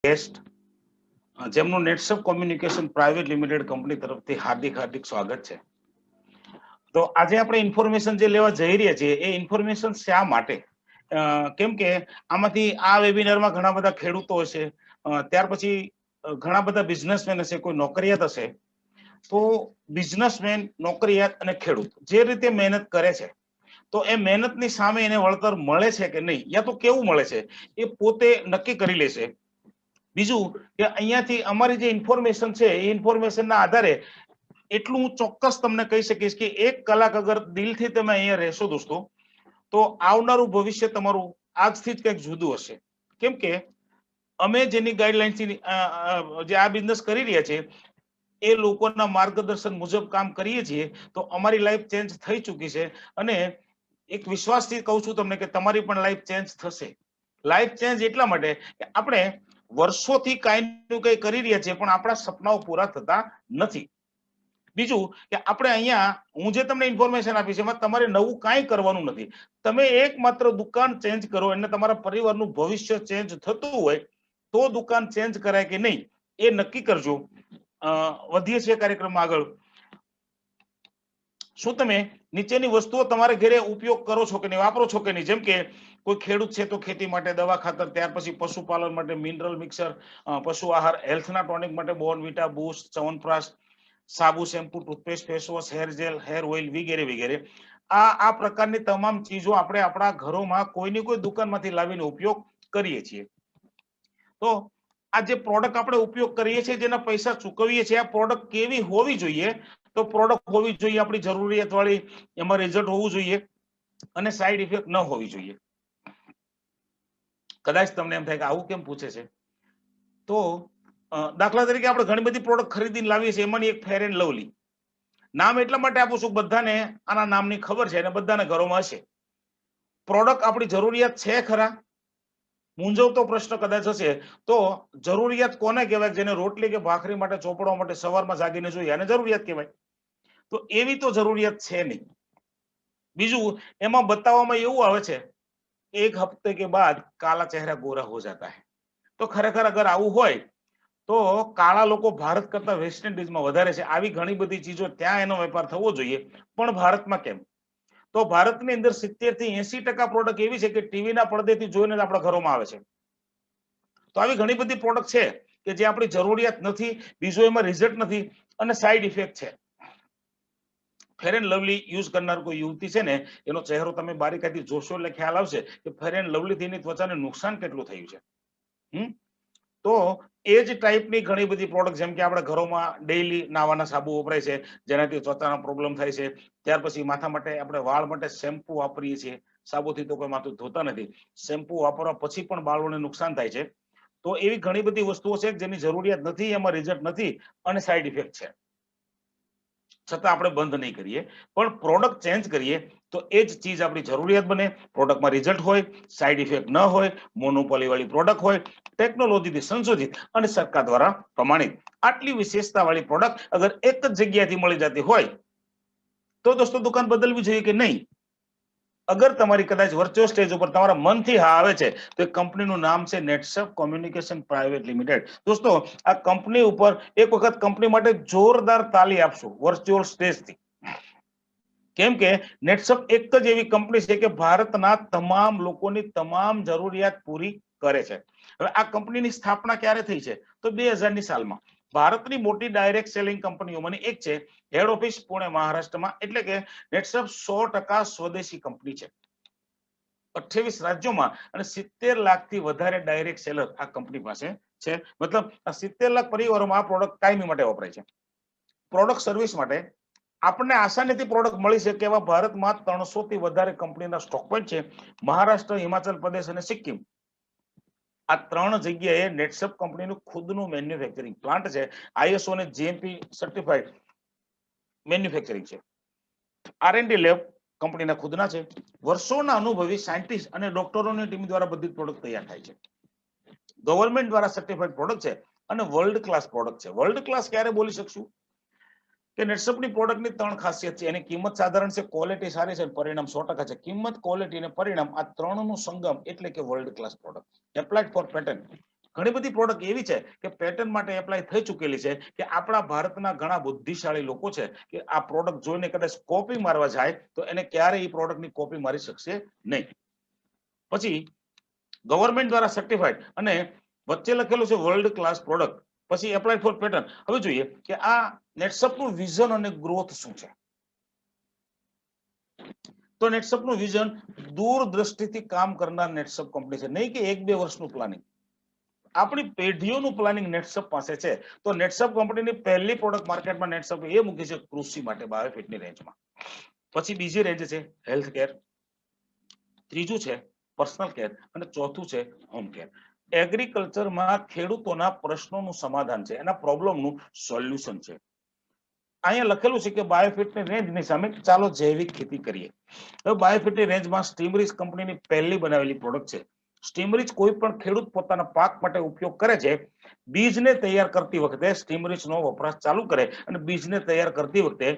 Guest જેમનું નેટસપ communication private limited company તરફથી હાર્દિક સ્વાગત છે. તો આજે આપણે ઇન્ફોર્મેશન જે લેવા જઈ રહ્યા છીએ એ ઇન્ફોર્મેશન શા માટે, કેમ કે આમાંથી આ વેબિનારમાં ઘણા બધા ખેડૂતો હશે, ત્યાર પછી ઘણા બધા બિઝનેસમેન હશે, કોઈ નોકરિયાત હશે. તો બિઝનેસમેન, નોકરિયાત અને ખેડૂત જે રીતે મહેનત કરે છે તો એ મહેનતની સામે એને વળતર મળે છે કે નહીં, યા તો કેવું મળે છે એ પોતે નક્કી કરી લેશે. બીજું કે અહીંયાથી અમારી જે ઇન્ફોર્મેશન છે એ ઇન્ફોર્મેશનના આધારે એટલું હું ચોક્કસ તમને કહી શકીશ કે 1 કલાક અગર દિલથી તમે અહીંયા રહેશો દોસ્તો, તો આવનારું ભવિષ્ય તમારું આજથી જ કંઈક જુદું હશે. કેમ કે અમે જેની ગાઈડલાઇન્સથી જે આ બિઝનેસ કરી રહ્યા છીએ એ લોકોના માર્ગદર્શન મુજબ કામ કરીએ છીએ, તો અમારી લાઈફ ચેન્જ થઈ ચૂકી છે. અને એક વિશ્વાસથી કહું છું તમને કે તમારી પણ લાઈફ ચેન્જ થશે. લાઈફ ચેન્જ એટલા માટે કે આપણે વર્ષોથી કાંઈ કંઈ કરી રહ્યા છીએ પણ આપણા સપનાઓ પૂરા થતા નથી. બીજું કે આપણે અહીંયા હું જે તમને ઇન્ફોર્મેશન આપી છે એમાં તમારે નવું કાંઈ કરવાનું નથી. તમે એકમાત્ર દુકાન ચેન્જ કરો અને તમારા પરિવારનું ભવિષ્ય ચેન્જ થતું હોય તો દુકાન ચેન્જ કરાય કે નહીં એ નક્કી કરજો. વધીએ છીએ કાર્યક્રમમાં આગળ. શું તમે નીચેની વસ્તુઓ તમારે ઘરે ઉપયોગ કરો છો કે નહીં, વાપરો છો કે નહીં? જેમ કે કોઈ ખેડૂત છે તો ખેતી માટે દવા ખાતર, ત્યાર પછી પશુપાલન માટે મિનરલ મિક્સર, પશુ આહાર, હેલ્થના ટોનિક માટે બોર્નવિટા, બૂસ્ટ, ચ્યવનપ્રાશ, સાબુ, shampoo, toothpaste, face wash, hair gel, hair oil વગેરે વગેરે. આ પ્રકારની તમામ ચીજો આપણે આપણા ઘરોમાં કોઈની કોઈ દુકાનમાંથી લાવીને ઉપયોગ કરીએ છીએ. તો આ જે પ્રોડક્ટ આપણે ઉપયોગ કરીએ છીએ, જેના પૈસા ચૂકવીએ છીએ, આ પ્રોડક્ટ કેવી હોવી જોઈએ? તો પ્રોડક્ટ હોવી જોઈએ આપણી જરૂરિયાત વાળી, એમાં રિઝલ્ટ હોવું જોઈએ અને સાઈડ ઇફેક્ટ ન હોવી જોઈએ. કદાચ તમને એમ થાય કે આવું કેમ પૂછે છે, તો દાખલા તરીકે આપણે ઘણી બધી પ્રોડક્ટ ખરીદીને લાવીએ છીએ, એમાંની એક ફેર એન્ડ લવલી. નામ એટલા માટે આપું છું, બધાને આના નામની ખબર છે અને બધાના ઘરોમાં હશે. પ્રોડક્ટ આપણી જરૂરિયાત છે ખરા? મૂંઝવતો પ્રશ્ન કદાચ હશે. તો જરૂરિયાત કોને કહેવાય? જેને રોટલી કે ભાખરી માટે ચોપડવા માટે સવારમાં જાગીને જોઈએ, આને જરૂરિયાત કહેવાય. તો એવી તો જરૂરિયાત છે નહીં. બીજું, એમાં બતાવવામાં એવું આવે છે 1 હफ्ते के बाद काला चेहरा गोरा हो जाता है. તો ખરેખર અગર આવું હોય તો કાળા લોકો ભારત કરતા વેસ્ટ ઇન્ડિઝમાં વધારે છે. આવી ઘણી બધી ચીજો ત્યાં એનો વેપાર થવો જોઈએ, પણ ભારતમાં કેમ? તો ભારતની અંદર 70 થી 80% પ્રોડક્ટ એવી છે કે ટીવીના પડદેથી જોઈને જ આપણા ઘરોમાં આવે છે. તો આવી ઘણી બધી પ્રોડક્ટ છે કે જે આપણી જરૂરિયાત નથી, બીજો એમાં રિઝલ્ટ નથી અને સાઈડ ઇફેક્ટ છે. ફેર એન્ડ લવલી યુઝ કરનાર કોઈ યુવતી છે ને, એનો ચહેરો તમે બારીકાઈથી જોશો એટલે ખ્યાલ આવશે કે ફેર એન્ડ લવલીથી એની ત્વચાને નુકસાન કેટલું થયું છે. તો એ જ ટાઈપની ઘણી બધી પ્રોડક્ટ, જેમ કે આપણે ઘરોમાં ડેઈલી નાવાના સાબુ વપરાય છે જેનાથી ત્વચાનો પ્રોબ્લેમ થાય છે. ત્યાર પછી માથા માટે આપણે વાળ માટે શેમ્પુ વાપરીએ છીએ. સાબુથી તો કોઈ માથું ધોતા નથી, શેમ્પુ વાપરવા પછી પણ બાળોને નુકસાન થાય છે. તો એવી ઘણી બધી વસ્તુઓ છે જેની જરૂરિયાત નથી, એમાં રિઝલ્ટ નથી અને સાઈડ ઇફેક્ટ છે. છતાં આપણે બંધ નહીં કરીએ, પણ પ્રોડક્ટ ચેન્જ કરીએ તો એ જ ચીજ આપણી જરૂરિયાત બને. પ્રોડક્ટમાં રિઝલ્ટ હોય, સાઈડ ઇફેક્ટ ન હોય, મોનોપોલી વાળી પ્રોડક્ટ હોય, ટેકનોલોજીથી સંશોધિત અને સરકાર દ્વારા પ્રમાણિત. આટલી વિશેષતા વાળી પ્રોડક્ટ અગર એક જ જગ્યાએથી મળી જતી હોય તો દોસ્તો દુકાન બદલવી જોઈએ કે નહીં? અગર તમારી કદાચ વર્ચ્યુઅલ સ્ટેજ ઉપર તમારા મનથી હા આવે છે તો એ કંપનીનું નામ છે નેટસપ કોમ્યુનિકેશન પ્રાઇવેટ લિમિટેડ. દોસ્તો, આ કંપની ઉપર એક વખત કંપની માટે જોરદાર તાલી આપશું વર્ચ્યુઅલ સ્ટેજથી. કેમ કે નેટસપ એક જ એવી કંપની છે કે ભારતના તમામ લોકોની તમામ જરૂરિયાત પૂરી કરે છે. હવે આ કંપનીની સ્થાપના ક્યારે થઈ છે? તો 2000ની સાલમાં. ભારતની મોટી ડાયરેક્ટ સેલિંગ કંપનીઓમાંની એક છે. હેડ ઓફિસ પુણે, મહારાષ્ટ્રમાં. એટલે કે નેટસપ 100% સ્વદેશી કંપની છે. 28 રાજ્યોમાં અને 70 લાખથી વધારે ડાયરેક્ટ સેલર આ કંપની પાસે છે. મતલબ આ 70 લાખ પરિવારોમાં આ પ્રોડક્ટ કાયમી માટે વપરાય છે. પ્રોડક્ટ સર્વિસ માટે આપણને આસાનીથી પ્રોડક્ટ મળી શકે એવા ભારતમાં 300 થી વધારે કંપનીના સ્ટોક પોઈન્ટ છે. મહારાષ્ટ્ર, હિમાચલ પ્રદેશ અને સિક્કિમ, આ 3 જગ્યાએ નેટસપ કંપનીનું ખુદનું મેન્યુફેક્ચરિંગ પ્લાન્ટ છે. ISO અને GMP સર્ટિફાઈડ મેન્યુફેક્ચરિંગ છે. R&D લેબ કંપનીના ખુદના છે. વર્ષોના અનુભવી સાયન્ટિસ્ટ અને ડોક્ટરોની ટીમ દ્વારા બધી પ્રોડક્ટ તૈયાર થાય છે. ગવર્નમેન્ટ દ્વારા સર્ટિફાઈડ પ્રોડક્ટ છે અને વર્લ્ડ ક્લાસ પ્રોડક્ટ છે. વર્લ્ડ ક્લાસ ક્યારે બોલી શકશું? કે નેટસપની પ્રોડક્ટની 3 ખાસિયત છે. એની કિંમત સાધારણ છે, ક્વોલિટી સારી છે, પરિણામ 100% છે. કિંમત, ક્વોલિટી અને પરિણામ આ 3નું સંગમ એટલે કે world class product. Applied for patent. ઘણી બધી પ્રોડક્ટ એવી છે કે પેટન્ટ માટે એપ્લાય થઈ ચૂકેલી છે કે આપણા ભારતના ઘણા બુદ્ધિશાળી લોકો છે કે આ પ્રોડક્ટ જોઈને કદાચ કોપી મારવા જાય તો એને ક્યારેય એ પ્રોડક્ટની કોપી મારી શકશે નહીં. પછી ગવર્મેન્ટ દ્વારા સર્ટિફાઈડ અને વચ્ચે લખેલું છે વર્લ્ડ ક્લાસ પ્રોડક્ટ, પછી એપ્લાય ફોર પેટન્ટ. હવે જોઈએ કે આ નેટસપનું વિઝન અને ગ્રોથ શું છે. તો નેટસપનું વિઝન દૂરદ્રષ્ટિથી કામ કરનાર નેટસપ કંપની છે, નહીં કે 1-2 વર્ષનું પ્લાનિંગ. આપણી પેઢીઓનું પ્લાનિંગ નેટસપ પાસે છે. તો નેટસપ કંપનીની પહેલી પ્રોડક્ટ માર્કેટમાં નેટસપ એ મૂકી છે કૃષિ માટે બાયોફિટની રેન્જમાં. પછી બીજી રેન્જ છે હેલ્થ કેર, ત્રીજું છે પર્સનલ કેર અને ચોથું છે હોમ કેર. એગ્રીકલ્ચરમાં ખેડૂતોના પ્રશ્નોનું સમાધાન છે, એના પ્રોબ્લેમનું સોલ્યુશન છે. અહીંયા લખેલું છે કે બાયોફિટની રેન્જની સામે ચાલો જૈવિક ખેતી કરીએ. હવે બાયોફિટની રેન્જમાં સ્ટીમરીચ કંપનીની પહેલી બનાવેલી પ્રોડક્ટ છે. સ્ટીમરીચ કોઈ પણ ખેડૂત પોતાના પાક માટે ઉપયોગ કરે છે. બીજને તૈયાર કરતી વખતે સ્ટીમરીચનો વપરાશ ચાલુ કરે અને બીજને તૈયાર કરતી વખતે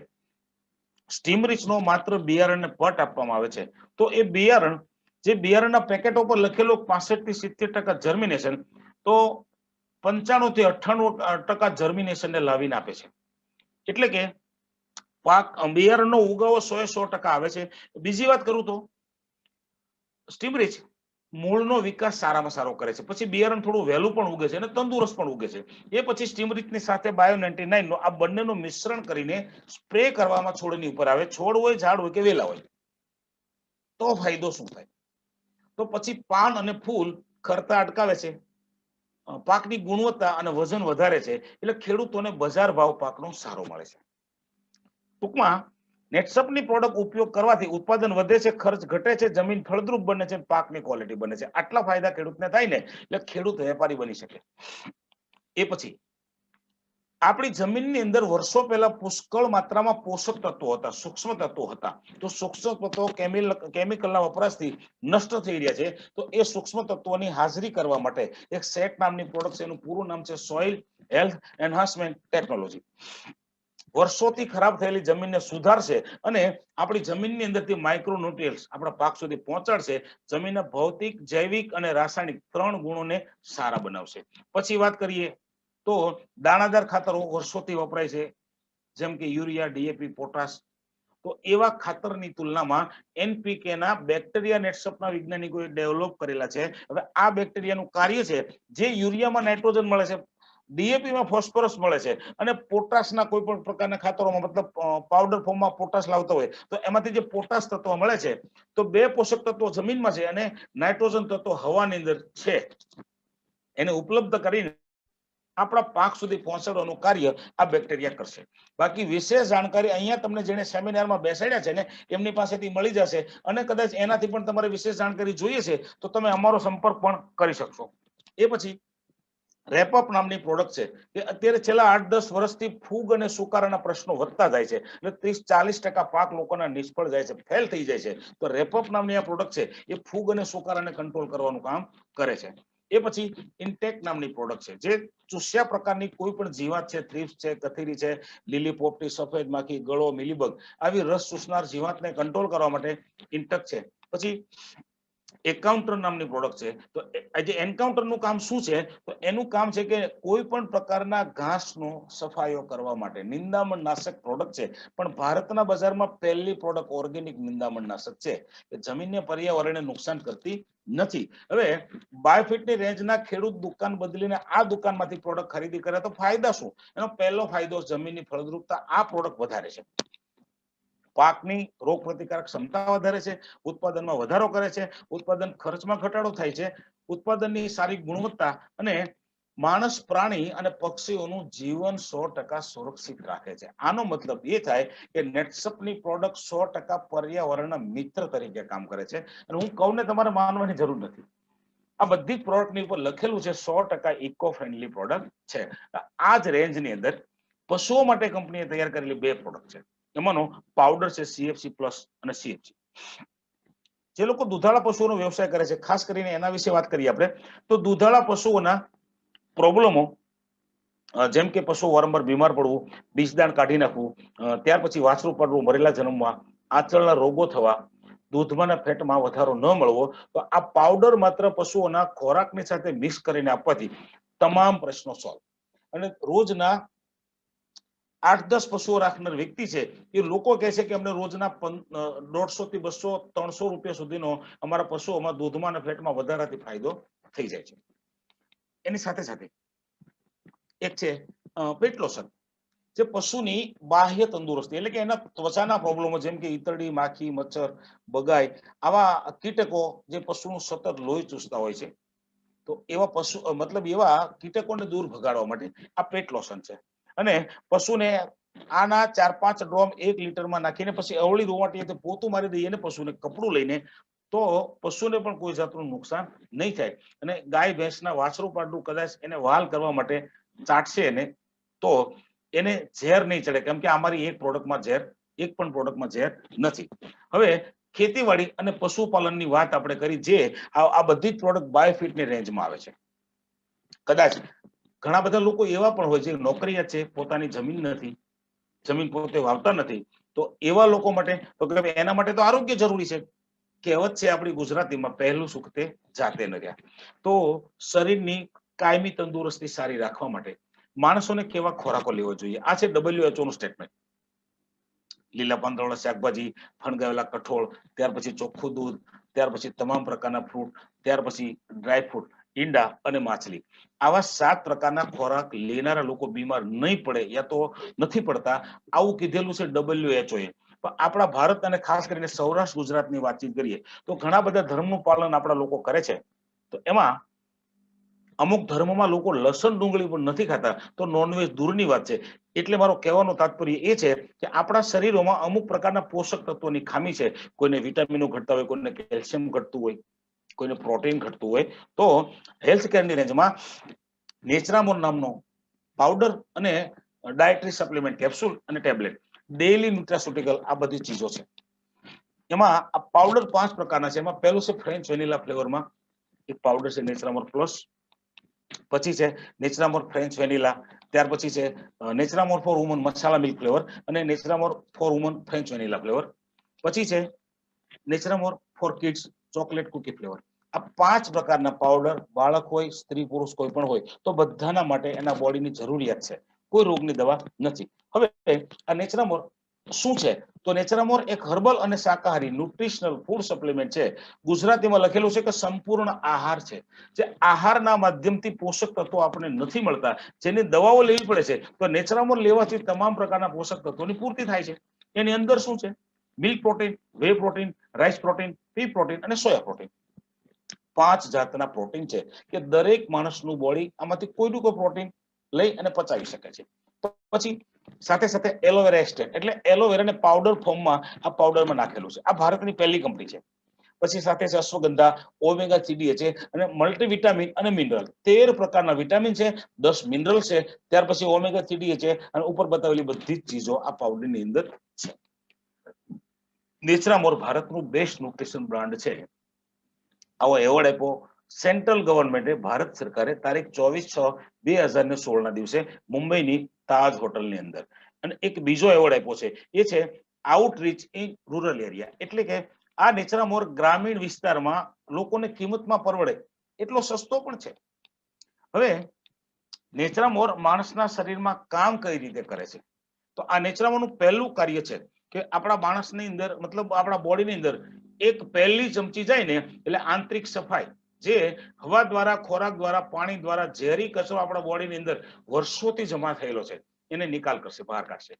સ્ટીમરીચનો માત્ર બિયારણને પટ આપવામાં આવે છે. તો એ બિયારણ, જે બિયારણના પેકેટો પર લખેલું 65 થી 70% જર્મિનેશન, તો 95 થી 98% જર્મિનેશનને લાવીને આપે છે. એટલે કે પાક બિયારણનો ઉગાવો 100% આવે છે. બીજી વાત કરું તો સ્ટીમરીચ મૂળનો વિકાસ સારામાં સારો કરે છે. પછી બિયારણ થોડું વહેલું પણ ઉગે છે અને તંદુરસ્ત પણ ઉગે છે. એ પછી સ્ટીમરીચની સાથે બાયો 99 નો આ બંનેનું મિશ્રણ કરીને સ્પ્રે કરવામાં છોડની ઉપર આવે. છોડ હોય, ઝાડ હોય કે વેલા હોય, તો ફાયદો શું થાય? તો પછી પાન અને ફૂલ ખરતા અટકાવે છે, પાકની ગુણવત્તા અને વજન વધારે છે, એટલે ખેડૂતોને બજાર ભાવ પાકનો સારો મળે છે. ટૂંકમાં નેટસપની પ્રોડક્ટ ઉપયોગ કરવાથી ઉત્પાદન વધે છે, ખર્ચ ઘટે છે, જમીન ફળદ્રુપ બને છે, પાકની ક્વોલિટી બને છે. આટલા ફાયદા ખેડૂતને થાય ને એટલે ખેડૂત વેપારી બની શકે. એ પછી આપણી જમીનની અંદર વર્ષો પહેલા પુષ્કળ માત્રામાં પોષક તત્વો હતા, સૂક્ષ્મ તત્વો હતા. તો સૂક્ષ્મ તત્વો કેમિકલના વપરાશથી નષ્ટ થઈ રહ્યા છે. તો એ સૂક્ષ્મ તત્વોની હાજરી કરવા માટે એક સેટ નામની પ્રોડક્ટ છે, એનું પૂરું નામ છે સોઇલ હેલ્થ એન્હાન્સમેન્ટ ટેકનોલોજી. વર્ષોથી ખરાબ થયેલી જમીનને સુધારશે અને આપણી જમીનની અંદરથી માઇક્રોન્યુટ્રિયન્ટ્સ આપણા પાક સુધી પહોંચાડશે. જમીનના ભૌતિક, જૈવિક અને રાસાયણિક 3 ગુણોને સારા બનાવશે. પછી વાત કરીએ તો દાણાદાર ખાતરો વર્ષોથી વપરાય છે, જેમ કે યુરિયા, ડીએપી, પોટાશ. તો એવા ખાતરની તુલનામાં એનપીકે ના બેક્ટેરિયા નેટસપના વૈજ્ઞાનિકોએ ડેવલપ કરેલા છે. હવે આ બેક્ટેરિયાનું કાર્ય છે, જે યુરિયામાં નાઇટ્રોજન મળે છે, ડીએપીમાં ફોસ્ફરસ મળે છે અને પોટાશના કોઈ પણ પ્રકારના ખાતરોમાં, મતલબ પાવડર ફોર્મમાં પોટાશ લાવતા હોય તો એમાંથી જે પોટાશ તત્વ મળે છે, તો 2 પોષક તત્વો જમીનમાં છે અને નાઇટ્રોજન તત્વ હવાની અંદર છે. એને ઉપલબ્ધ કરીને આપણા પાક સુધી પહોંચાડવાનું કાર્ય આ બેક્ટેરિયા કરશે. બાકી વિશેષ જાણકારી અહીંયા તમને જેને સેમિનારમાં બેસાડ્યા છે ને એમની પાસેથી મળી જશે. અને કદાચ એનાથી પણ તમારે વિશેષ જાણકારી જોઈએ છે તો તમે અમારો સંપર્ક પણ કરી શકશો. એ પછી રેપઅપ નામની પ્રોડક્ટ છે કે અત્યારે છેલ્લા 8-10 વર્ષથી ફૂગ અને સુકારાના પ્રશ્નો વધતા જાય છે. એટલે 30-40% પાક લોકોના નિષ્ફળ જાય છે, ફેલ થઈ જાય છે. તો રેપઅપ નામની આ પ્રોડક્ટ છે એ ફૂગ અને સુકારાને કંટ્રોલ કરવાનું કામ કરે છે. એ પછી ઇન્ટેક નામની પ્રોડક્ટ છે, જે ચૂસ્યા પ્રકારની કોઈ પણ જીવાત છે, થ્રિપ્સ છે, કથીરી છે, લીલી પોપટી, સફેદ માખી, ગળો, મિલીબગ, આવી રસ ચૂસનાર જીવાતને કંટ્રોલ કરવા માટે ઇન્ટેક છે. પછી એન્કાઉન્ટર નામની પ્રોડક્ટ છે. તો આજે એન્કાઉન્ટરનું કામ શું છે? તો એનું કામ છે કે કોઈ પણ પ્રકારના ઘાસનો સફાયો કરવા માટે નિંદામણ નાશક પ્રોડક્ટ છે. પણ ભારતના બજારમાં પહેલી પ્રોડક્ટ ઓર્ગેનિક નિંદામણ નાશક છે કે જમીનને, પર્યાવરણને નુકસાન કરતી નથી. હવે બાયોફિટની રેન્જના ખેડૂત દુકાન બદલીને આ દુકાનમાંથી પ્રોડક્ટ ખરીદી કરે તો ફાયદા શું? એનો પહેલો ફાયદો જમીનની ફળદ્રુપતા આ પ્રોડક્ટ વધારે છે, પાકની રોગ પ્રતિકારક ક્ષમતા વધારે છે, ઉત્પાદનમાં વધારો કરે છે, ઉત્પાદન ખર્ચમાં ઘટાડો થાય છે, ઉત્પાદનની સારી ગુણવત્તા અને માણસ, પ્રાણી અને પક્ષીઓનું જીવન 100% સુરક્ષિત રાખે છે. આનો મતલબ એ થાય કે નેટસપની પ્રોડક્ટ 100% પર્યાવરણના મિત્ર તરીકે કામ કરે છે. અને હું કહું ને તમારે માનવાની જરૂર નથી, આ બધી જ પ્રોડક્ટની ઉપર લખેલું છે 100% ઇકો ફ્રેન્ડલી પ્રોડક્ટ છે. આ જ રેન્જની અંદર પશુઓ માટે કંપનીએ તૈયાર કરેલી 2 પ્રોડક્ટ છે. એમાંનો પાવડર છે CFC પ્લસ અને CFG. જે લોકો દુધાળા પશુઓનો વ્યવસાય કરે છે, ખાસ કરીને એના વિશે વાત કરીએ આપણે તો દુધાળા પશુઓના પ્રોબ્લેમો, જેમ કે પશુ વારંવાર બીમાર પડવું, બીજદાણ કાઢી નાખવું, ત્યાર પછી વાછરું પડવું, મરેલા જન્મવા, આંચળના રોગો થવા, દૂધમાંના ફેટમાં વધારો ન મળવો, તો આ પાવડર માત્ર પશુઓના ખોરાકની સાથે મિક્સ કરીને આપવાથી તમામ પ્રશ્નો સોલ્વ. અને રોજના 8-10 પશુઓ રાખનાર વ્યક્તિ છે એ લોકો કહે છે કે અમને રોજના 150 થી 200 300 રૂપિયા સુધીનો અમારા પશુઓમાં દૂધમાં અને ફેટમાં વધારાથી ફાયદો થઈ જાય છે. એની સાથે સાથે એક છે પેટ લોશન, જે પશુની બાહ્ય તંદુરસ્તી એટલે કે એના ત્વચાના પ્રોબ્લેમો જેમ કે ઈતરડી, માખી, મચ્છર, બગાઈ, આવા કીટકો જે પશુનું સતત લોહી ચૂસતા હોય છે, તો એવા પશુ મતલબ એવા કીટકોને દૂર ભગાડવા માટે આ પેટ લોશન છે. અને પશુને આના 4-5 ડ્રોમ 1 લીટરમાં નાખીને પછી અવળી રોવાટીએ પોતું મારી દઈએ ને પશુને કપડું લઈને, તો પશુને પણ કોઈ જાતનું નુકસાન નહીં થાય. અને ગાય ભેંસના વાછરું પાડું કદાચ એને વાલ કરવા માટે ચાટશે એને તો એને ઝેર નહીં ચડે, કેમ કે અમારી એક પણ પ્રોડક્ટમાં ઝેર નથી. હવે ખેતીવાડી અને પશુપાલનની વાત આપણે કરી, જે આ બધી જ પ્રોડક્ટ બાયોફિટની રેન્જમાં આવે છે. કદાચ ઘણા બધા લોકો એવા પણ હોય છે નોકરિયાત છે, પોતાની જમીન નથી, જમીન પોતે વાવતા નથી, તો એવા લોકો માટે તો કે એના માટે તો આરોગ્ય જરૂરી છે. કહેવત છે આપણી ગુજરાતીમાં, પહેલું સુખ તે જાતે ન રહ્યા. તો શરીરની કાયમી તંદુરસ્તી સારી રાખવા માટે માણસોને કેવા ખોરાકો લેવો જોઈએ, આ છે WHO નું સ્ટેટમેન્ટ. લીલા પાંદડાવાળા શાકભાજી, ફણગાવેલા કઠોળ, ત્યાર પછી ચોખ્ખું દૂધ, ત્યાર પછી તમામ પ્રકારના ફ્રૂટ, ત્યાર પછી ડ્રાય ફ્રૂટ, ઈંડા અને માછલી. આવા 7 પ્રકારના ખોરાક લેનારા લોકો બીમાર નહીં પડે યા તો નથી પડતા, આવું કીધેલું છે WHO એ. પણ આપણા ભારત અને ખાસ કરીને સૌરાષ્ટ્ર ગુજરાતની વાતચીત કરીએ તો ઘણા બધા ધર્મનું પાલન આપણા લોકો કરે છે. તો એમાં અમુક ધર્મમાં લોકો લસણ ડુંગળી પણ નથી ખાતા, તો નોનવેજ દૂરની વાત છે. એટલે મારો કહેવાનો તાત્પર્ય એ છે કે આપણા શરીરોમાં અમુક પ્રકારના પોષક તત્વોની ખામી છે. કોઈને વિટામિનો ઘટતા હોય, કોઈને કેલ્શિયમ ઘટતું હોય, કોઈને પ્રોટીન ઘટતું હોય, તો હેલ્થ કેરની રેન્જમાં નેચરામોર નામનો પાવડર અને ડાયટરી સપ્લિમેન્ટ કેપ્સ્યુલ અને ટેબ્લેટ, ડેઇલી ન્યુટ્રાસ્યુટિકલ, આ બધી ચીજો છે. એમાં આ પાવડર 5 પ્રકારના છે. એમાં પહેલું છે ફ્રેન્ચ વેનીલા ફ્લેવરમાં એક પાવડર છે નેચરામોર પ્લસ, પછી છે નેચરામોર ફ્રેન્ચ વેનીલા, ત્યાર પછી છે Naturamore for woman masala milk flavour અને Naturamore for woman French vanilla flavour, પછી છે Naturamore for kids chocolate cookie flavour. આ 5 પ્રકારના પાવડર બાળક હોય, સ્ત્રી પુરુષ કોઈ પણ હોય, તો બધાના માટે એના બોડીની જરૂરિયાત છે, કોઈ રોગની દવા નથી. હવે આ નેચરામોર શું છે? તો નેચરામોર એક હર્બલ અને શાકાહારી ન્યુટ્રિશનલ ફૂડ સપ્લિમેન્ટ છે. ગુજરાતીમાં લખેલું છે કે સંપૂર્ણ આહાર છે. જે આહારના માધ્યમથી પોષક તત્વો આપણને નથી મળતા, જેની દવાઓ લેવી પડે છે, તો નેચરામોર લેવાથી તમામ પ્રકારના પોષક તત્વોની પૂર્તિ થાય છે. એની અંદર શું છે? Milk protein, whey protein, rice protein, pea protein અને સોયા પ્રોટીન. 5 જાતના પ્રોટીન છે કે દરેક માણસનું બોડી આમાંથી કોઈનું કોઈ પ્રોટીન લઈ અને પચાવી શકે છે. પછી સાથે સાથે એલોવેરા એક્સટ્રેક્ટ, એટલે એલોવેરાને પાવડર ફોર્મમાં આ પાવડરમાં નાખેલું છે. આ ભારતની પહેલી કંપની છે. પછી સાથે છે અશ્વગંધા, ઓમેગા 3 છે અને મલ્ટીવિટામિન અને મિનરલ, 13 પ્રકારના વિટામિન છે, 10 મિનરલ છે, ત્યાર પછી ઓમેગા 3 છે અને ઉપર બતાવેલી બધી જ ચીજો આ પાવડરની અંદર છે. નેચરામોર ભારતનું બેસ્ટ ન્યુટ્રિશન બ્રાન્ડ છે. આવો એવોર્ડ આપ્યો સેન્ટ્રલ ગવર્મેન્ટે, ભારત સરકારે તારીખ 24/6/2016 ના દિવસે મુંબઈની તાજ હોટલની અંદર. અને એક બીજો એવોર્ડ આપ્યો છે, એ છે આઉટરીચ ઇન રૂરલ એરિયા, એટલે કે આ નેચરામોર ગ્રામીણ વિસ્તારમાં લોકોને કિંમતમાં પરવડે એટલો સસ્તો પણ છે. હવે નેચરામોર માણસના શરીરમાં કામ કઈ રીતે કરે છે? તો આ નેચરામોરનું પહેલું કાર્ય છે કે આપણા માણસની અંદર, મતલબ આપણા બોડીની અંદર એક પહેલી ચમચી જાય ને એટલે આંતરિક સફાઈ, જે હવા દ્વારા, ખોરાક દ્વારા, પાણી દ્વારા ઝેરી કચરો આપણા બોડીની અંદર વર્ષોથી જમા થયેલો છે, એને નિકાલ કરશે, બહાર કાઢશે,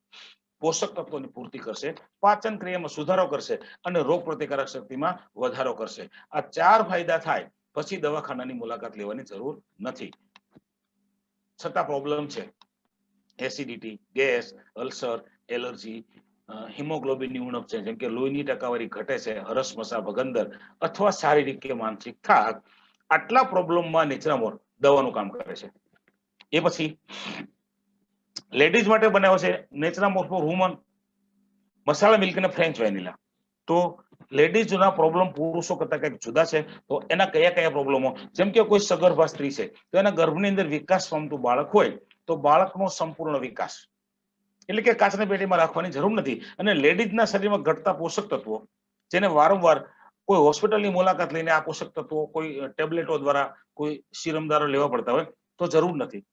પોષક તત્વોની પૂર્તિ કરશે, પાચન ક્રિયામાં સુધારો કરશે અને રોગ પ્રતિકારક શક્તિમાં વધારો કરશે. આ 4 ફાયદા થાય પછી દવાખાનાની મુલાકાત લેવાની જરૂર નથી. છતાં પ્રોબ્લેમ છે, એસિડિટી, ગેસ, અલ્સર, એલર્જી, હિમોગ્લોબિનની ઉણપ છે, જેમ કે લોહીની ટકાવારી ઘટે છે, હરસમસા, ભગંદર અથવા શારીરિક કે માનસિક થાક, આટલા પ્રોબ્લેમમાં નેચરામોર દવાનું કામ કરે છે. એ પછી લેડીઝ માટે બનાવ્યો છે Naturamore for woman masala milk અને ફ્રેન્ચ વેનીલા. તો લેડીઝના પ્રોબ્લેમ પુરુષો કરતા કંઈક જુદા છે. તો એના કયા કયા પ્રોબ્લેમો? જેમ કે કોઈ સગર્ભા સ્ત્રી છે, તો એના ગર્ભની અંદર વિકાસ પામતું બાળક હોય, તો બાળકનો સંપૂર્ણ વિકાસ, એટલે કે કાચની પેટીમાં રાખવાની જરૂર નથી. અને લેડીઝના શરીરમાં ઘટતા પોષક તત્વો જેને વારંવાર કોઈ હોસ્પિટલની મુલાકાત લઈને આ પોષક તત્વો કોઈ ટેબ્લેટો દ્વારા કોઈ સિરમ દ્વારા લેવા પડતા હોય તો જરૂર નથી.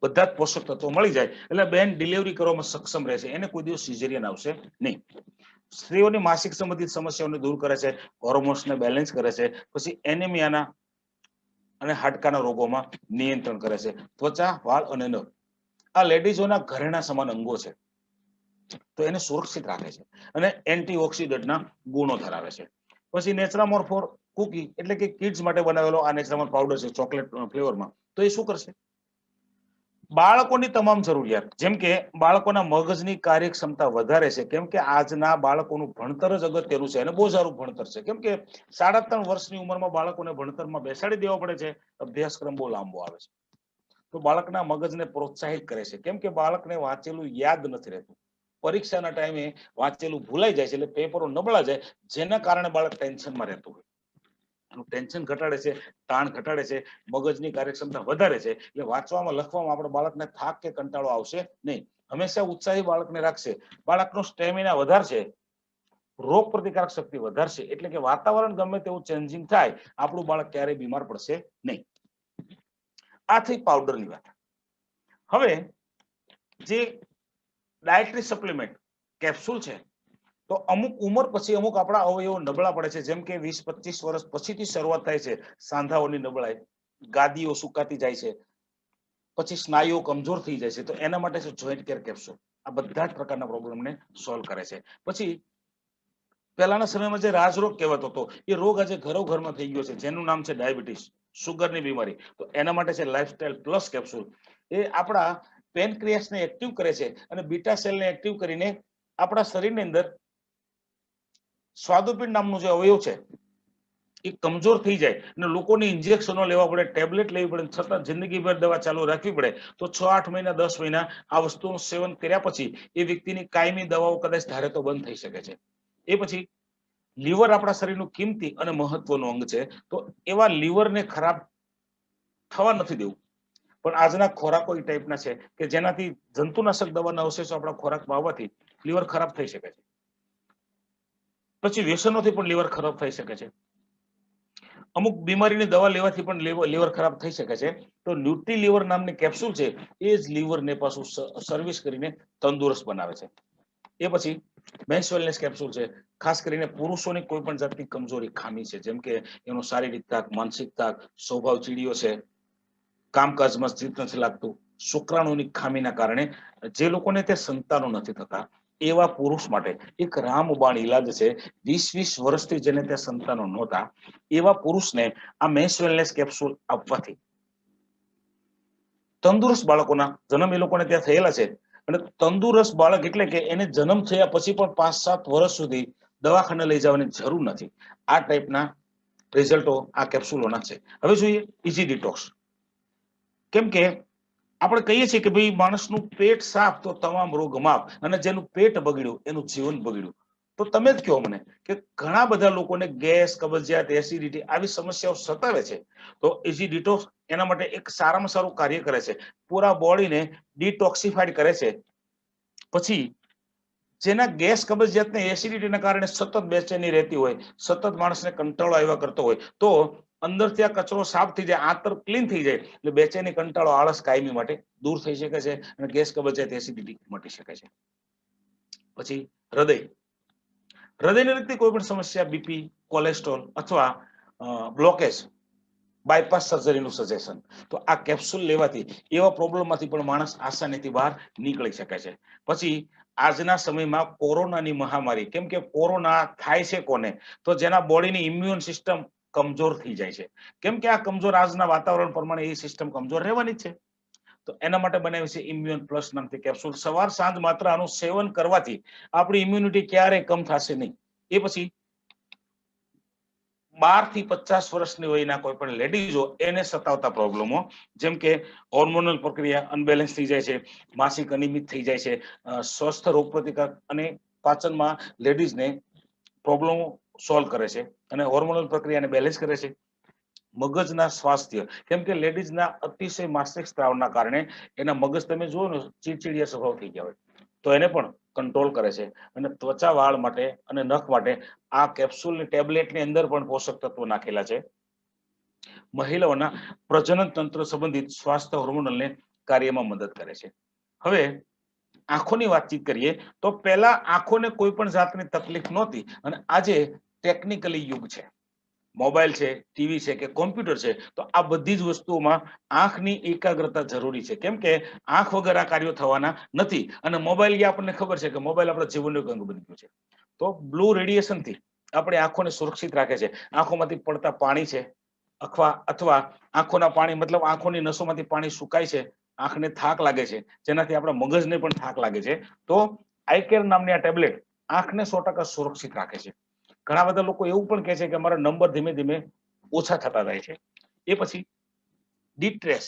બધા જ પોષક તત્વો મળી જાય એટલે બેન ડિલિવરી કરવામાં સક્ષમ રહેશે, એને કોઈ દિવસ સિઝેરિયન આવશે નહીં. સ્ત્રીઓની માસિક સંબંધિત સમસ્યાઓને દૂર કરે છે, હોર્મોન્સને બેલેન્સ કરે છે, પછી એનિમિયાના અને હાડકાના રોગોમાં નિયંત્રણ કરે છે. ત્વચા, વાળ અને નખ આ લેડીઝોના ઘરેણા સમાન અંગો છે, તો એને સુરક્ષિત રાખે છે અને એન્ટીઓક્સિડન્ટના ગુણો ધરાવે છે. પછી નેચરામોર્ફોર કુકી એટલે કે કિડ્સ માટે બનાવેલો આ નેચરામોર પાવડર છે ચોકલેટ ફ્લેવરમાં. તો એ શું કરશે? બાળકોની તમામ જરૂરિયાત, જેમ કે બાળકોના મગજની કાર્યક્ષમતા વધારે છે, કેમ કે આજના બાળકોનું ભણતર જ અગત્યનું છે અને બહુ સારું ભણતર છે. કેમ કે 3.5 વર્ષની ઉંમરમાં બાળકોને ભણતરમાં બેસાડી દેવા પડે છે, અભ્યાસક્રમ બહુ લાંબો આવે છે. તો બાળકના મગજને પ્રોત્સાહિત કરે છે, કેમ કે બાળકને વાંચેલું યાદ નથી રહેતું. પરીક્ષાના ટાઈમે વાંચેલું ભૂલાઈ જાય છે, એટલે પેપરો નબળા જાય, જેના કારણે બાળક ટેન્શનમાં રહેતું હોય. ટેન્શન ઘટાડે છે, તાણ ઘટાડે છે, મગજની કાર્યક્ષમતા વધારે છે, એટલે વાંચવામાં લખવામાં આપણે બાળકને થાક કે કંટાળો આવશે નહીં. હંમેશા ઉત્સાહી બાળકને રાખશે. બાળકનો સ્ટેમિના વધારશે, રોગ પ્રતિકારક શક્તિ વધારશે, એટલે કે વાતાવરણ ગમે તેવું ચેન્જિંગ થાય, આપણું બાળક ક્યારેય બીમાર પડશે નહીં. આ થઈ પાવડરની વાત. હવે જે ડાયટરી સપ્લિમેન્ટ કેપ્સ્યુલ છે, તો અમુક ઉંમર પછી અમુક આપણા અવયવો નબળા પડે છે, જેમ કે 20-25 વર્ષ પછીથી શરૂઆત થાય છે સાંધાઓની નબળાઈ, ગાદીઓ સુકાતી જાય છે, પછી સ્નાયુઓ કમજોર થઈ જાય છે. તો એના માટે છે જોઈન્ટ કેર કેપ્સ્યુલ. આ બધા જ પ્રકારના પ્રોબ્લેમને સોલ્વ કરે છે. પછી પહેલાના સમયમાં જે રાજરોગ કહેવાતો હતો, એ રોગ આજે ઘરોઘરમાં થઈ ગયો છે, જેનું નામ છે ડાયાબિટીસ, સુગરની બીમારી. તો એના માટે છે લાઇફસ્ટાઇલ પ્લસ કેપ્સ્યુલ. એ આપણા પેનક્રિયાસને એક્ટિવ કરે છે અને બીટા સેલને એક્ટિવ કરીને આપણા શરીરની અંદર સ્વાદુપિંડ નામનું જે અવયવ છે એ કમજોર થઈ જાય અને લોકોને ઇન્જેક્શનો લેવા પડે, ટેબ્લેટ લેવી પડે, છતાં જિંદગીભર દવા ચાલુ રાખવી પડે. તો 6-8 મહિના 10 મહિના આ વસ્તુનું સેવન કર્યા પછી એ વ્યક્તિની કાયમી દવાઓ કદાચ ધારે તો બંધ થઈ શકે છે. એ પછી લીવર આપણા શરીરનું કિંમતી અને મહત્વનું અંગ છે, તો એવા લીવરને ખરાબ થવા નથી દેવું. પણ આજના ખોરાકો એ ટાઈપના છે કે જેનાથી જંતુનાશક દવાના અવશેષો આપણા ખોરાકમાં આવવાથી લીવર ખરાબ થઈ શકે છે. પછી વ્યસનોથી પણ લીવર ખરાબ થઈ શકે છે. અમુક બીમારીની દવા લેવાથી પણ લીવર ખરાબ થઈ શકે છે. તો ન્યુટ્રી લીવર નામની કેપ્સ્યુલ છે, એ જ લીવરને પાછું સર્વિસ કરીને તંદુરસ્ત બનાવે છે. એ પછી મેન્સ વેલનેસ કેપ્સ્યુલ છે, ખાસ કરીને પુરુષોની કોઈ પણ જાતની કમજોરી, ખામી છે, જેમ કે એનો શારીરિક થાક, માનસિક થાક, સ્વભાવ ચીડિયો છે, કામકાજમાં સ્થિત નથી લાગતું, શુક્રાણુની ખામીના કારણે જે લોકોને તે સંતાનો નથી થતા, એવા પુરુષ માટે એક રામબાણ ઈલાજ છે. 20-20 વર્ષથી જેને તે સંતાનો નહોતા, એવા પુરુષને આ મેન્સ વેલનેસ કેપ્સ્યુલ આપવાથી તંદુરસ્ત બાળકોના જન્મ એ લોકોને ત્યાં થયેલા છે. અને તંદુરસ્ત બાળક એટલે કે એને જન્મ થયા પછી પણ 5-7 વર્ષ સુધી દવાખાને લઈ જવાની જરૂર નથી. આ ટાઈપના રિઝલ્ટો આ કેપ્સ્યુલોના છે. હવે જોઈએ ઇઝી ડિટોક્સ. કેમ કે આપણે કહીએ છીએ કે ભાઈ માણસનું પેટ સાફ તો તમામ રોગ માફ, અને જેનું પેટ બગડ્યું એનું જીવન બગડ્યું. તો તમે જ કહો મને કે ઘણા બધા લોકોને ગેસ, કબજિયાત, એસિડિટી આવી સમસ્યાઓ સતાવે છે. તો ઇઝી ડિટોક્સ એના માટે એક સારામાં સારું કાર્ય કરે છે. પૂરા બોડીને ડિટોક્સિફાઈડ કરે છે. પછી જેના ગેસ, કબજિયાત ને એસિડિટીના કારણે સતત બેચેની રહેતી હોય, સતત માણસને કંટાળો આવ્યા કરતો હોય, તો અંદરથી આ કચરો સાફ થઈ જાય, આંતર ક્લીન થઈ જાય, એટલે બેચેની, કંટાળો, આળસ કાયમી માટે દૂર થઈ શકે છે અને ગેસ, કબજિયાત, એસિડિટી મટી શકે છે. પછી હૃદયને લગતી કોઈ પણ સમસ્યા, બીપી, કોલેસ્ટ્રોલ અથવા બ્લોકેજ, બાયપાસ સર્જરીનું સજેશન. તો આ કેપ્સ્યુલ લેવાથી એવા પ્રોબ્લેમમાંથી પણ માણસ આસાનીથી બહાર નીકળી શકે છે. પછી આજના સમયમાં કોરોનાની મહામારી, કેમ કે કોરોના થાય છે કોને? તો જેના બોડીની ઇમ્યુન સિસ્ટમ કમજોર થઈ જાય છે. કેમ કે આ કમજોર આજના વાતાવરણ પ્રમાણે એ સિસ્ટમ કમજોર રહેવાની છે. તો એના માટે બનાવી છે ઇમ્યુન પ્લસ નામથી કેપ્સ્યુલ. સવાર સાંજ માત્ર આનું સેવન કરવાથી આપણી ઇમ્યુનિટી ક્યારેય કમ થશે નહીં. એ પછી 12 થી 50 વર્ષની વયના કોઈ પણ લેડીઝો એને સતાવતા પ્રોબ્લેમો, જેમ કે હોર્મોનલ પ્રક્રિયા અનબેલેન્સ થઈ જાય છે, માસિક અનિયમિત થઈ જાય છે, સ્વસ્થ રોગ પ્રતિકાર અને પાચનમાં લેડીઝને પ્રોબ્લેમો સોલ્વ કરે છે અને હોર્મોનલ પ્રક્રિયાને બેલેન્સ કરે છે. મગજના સ્વાસ્થ્ય, કેમ કે લેડીઝના અતિશય માસિક સ્ત્રાવના કારણે એના મગજ તમે જુઓ ને ચીડચીડિયા સ્વભાવ થઈ ગયા હોય, તો એને પણ કંટ્રોલ કરે છે અને ત્વચા, વાળ માટે અને નખ માટે આ કેપ્સ્યુલની ટેબ્લેટની અંદર પણ પોષક તત્વો નાખેલા છે. મહિલાઓના પ્રજનન તંત્ર સંબંધિત સ્વાસ્થ્ય હોર્મોનલને કાર્યમાં મદદ કરે છે. હવે આંખોની વાતચીત કરીએ તો પહેલા આંખોને કોઈ પણ જાતની તકલીફ નહોતી અને આજે ટેકનિકલી યુગ છે. મોબાઈલ છે, ટીવી છે કે કોમ્પ્યુટર છે, તો આ બધી જ વસ્તુઓમાં આંખની એકાગ્રતા જરૂરી છે. કેમ કે આંખ વગર આ કાર્યો થવાના નથી. અને મોબાઈલ આપણને ખબર છે કે મોબાઈલ આપણા જીવનનો એક અંગ બની ગયું છે. તો બ્લુ રેડિયેશન થી આપણે આંખોને સુરક્ષિત રાખે છે. આંખોમાંથી પડતા પાણી છે અથવા આંખોના પાણી મતલબ આંખોની નસોમાંથી પાણી સુકાય છે, આંખને થાક લાગે છે, જેનાથી આપણા મગજને પણ થાક લાગે છે. તો આઈકેર નામની આ ટેબ્લેટ આંખને 100% સુરક્ષિત રાખે છે. ઘણા બધા લોકો એવું પણ કહે છે કે અમારા નંબર ધીમે ધીમે ઓછા થતા જાય છે. એ પછી ડિટ્રેસ,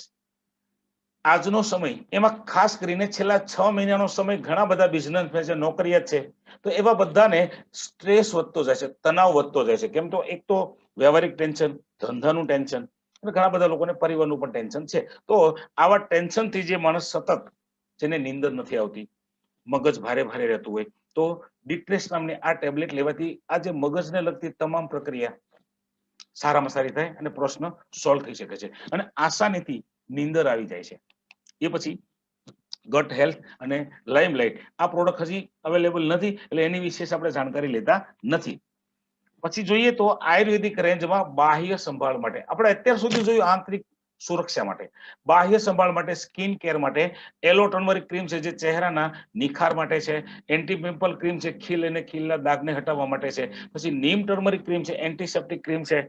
આજનો સમય, એમાં ખાસ કરીને છેલ્લા 6 મહિનાનો સમય ઘણા બધા બિઝનેસમેન છે, નોકરિયાત છે, તો એવા બધાને સ્ટ્રેસ વધતો જાય છે, તણાવ વધતો જાય છે. કેમ તો એક તો વ્યવહારિક ટેન્શન, ધંધાનું ટેન્શન અને ઘણા બધા લોકોને પરિવારનું પણ ટેન્શન છે. તો આવા ટેન્શનથી જે માણસ સતત, જેને નીંદર નથી આવતી, મગજ ભારે ભારે રહેતું હોય, તો ડિટ્રેસ નામની આ ટેબ્લેટ લેવાથી આ જે મગજને લગતી તમામ પ્રક્રિયા સારામાં સારી થાય અને પ્રશ્ન સોલ્વ થઈ શકે છે અને આસાનીથી નીંદર આવી જાય છે. એ પછી ગટ હેલ્થ અને લાઇમલાઇટ, આ પ્રોડક્ટ હજી અવેલેબલ નથી એટલે એની વિશેષ આપણે જાણકારી લેતા નથી. પછી જોઈએ તો આયુર્વેદિક રેન્જમાં બાહ્ય સંભાળ માટે આપણે અત્યાર સુધી જોયું આંતરિક સુરક્ષા માટે, બાહ્ય સંભાળ માટે, સ્કિન કેર માટે એલો ટર્મરિક ક્રીમ છે જે ચહેરાના નિખાર માટે છે, એન્ટી પિમ્પલ ક્રીમ છે ખીલ અને ખીલના દાગને હટાવવા માટે છે, પછી નીમ ટર્મરિક ક્રીમ છે, એન્ટીસેપ્ટિક ક્રીમ છે,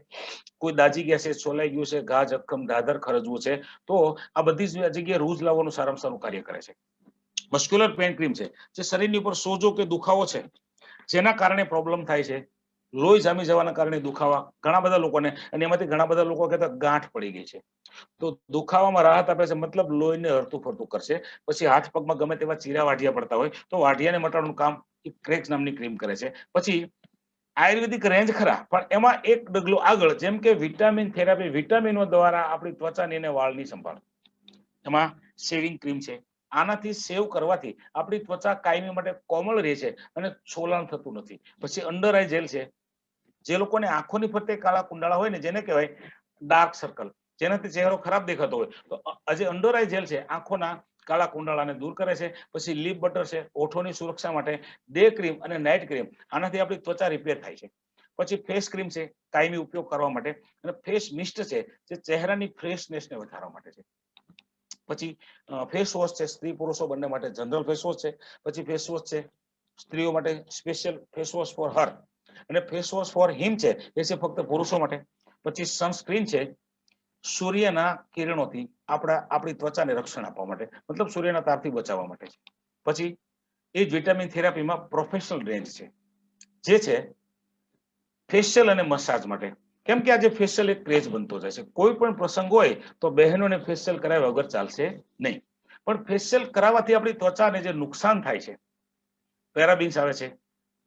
કોઈ દાજી ગયા છે, છોલાઈ ગયું છે, ઘા જખમ ધાધર ખરજવું છે, તો આ બધી જગ્યાએ રૂઝ લાવવાનું સારામાં સારું કાર્ય કરે છે. મસ્ક્યુલર પેન ક્રીમ છે જે શરીરની ઉપર સોજો કે દુખાવો છે જેના કારણે પ્રોબ્લેમ થાય છે, લોહી જામી જવાના કારણે દુખાવા ઘણા બધા લોકોને, અને એમાંથી ઘણા બધા લોકો કહેતા ગાંઠ પડી ગઈ છે, તો દુખાવામાં રાહત આપે છે, મતલબ લોહીને હરતું ફરતું કરશે. પછી હાથ પગમાં ગમે તેવા ચીરા વાઢિયા પડતા હોય તો વાઢિયાને મટાડવાનું કામ ક્રેક્સ નામની ક્રીમ કરે છે. પછી આયુર્વેદિક રેન્જ ખરા, પણ એમાં એક ડગલું આગળ, જેમ કે વિટામિન થેરાપી, વિટામિનો દ્વારા આપણી ત્વચાની અને વાળની સંભાળ, એમાં શેવિંગ ક્રીમ છે. આનાથી સેવ કરવાથી આપણી ત્વચા કાયમી માટે કોમળ રહે છે અને છોલાણ થતું નથી. પછી અંડર આઈ જેલ છે, જે લોકોને આંખોની ફરતે કાળા કુંડાળા હોય ને, જેને કહેવાય ડાર્ક સર્કલ, જેનાથી ચહેરો ખરાબ દેખાતો હોય, તો આજે અંડર આઈ જેલ છે આંખોના કાળા કુંડાળાને દૂર કરે છે. પછી લીપ બટર છે ઓઠોની સુરક્ષા માટે, ડે ક્રીમ અને નાઇટ ક્રીમ, આનાથી આપણી ત્વચા રિપેર થાય છે. પછી ફેસ ક્રીમ છે કાયમી ઉપયોગ કરવા માટે, અને ફેસ મિસ્ટ છે જે ચહેરાની ફ્રેશનેસને વધારવા માટે છે. પછી ફેસ વોશ છે, સ્ત્રી પુરુષો બંને માટે જનરલ ફેસ વોશ છે. પછી ફેસ વોશ છે સ્ત્રીઓ માટે special face wash for her, અને ફેસ વોશ ફોર હિમ છે એ છે ફક્ત પુરુષો માટે. પછી સનસ્ક્રીન છે સૂર્યના કિરણોથી આપણી ત્વચાને રક્ષણ આપવા માટે, મતલબ સૂર્યના તાપથી બચાવવા માટે છે. પછી એ જ વિટામિન થેરાપીમાં પ્રોફેશનલ રેન્જ છે જે છે ફેશિયલ અને મસાજ માટે. કેમ કે આજે ફેશિયલ એક ક્રેઝ બનતો જાય છે, કોઈ પણ પ્રસંગ હોય તો બહેનોને ફેશિયલ કરાવ્યા વગર ચાલશે નહીં. પણ ફેશિયલ કરાવવાથી આપણી ત્વચાને જે નુકસાન થાય છે, પેરાબિન્સ આવે છે,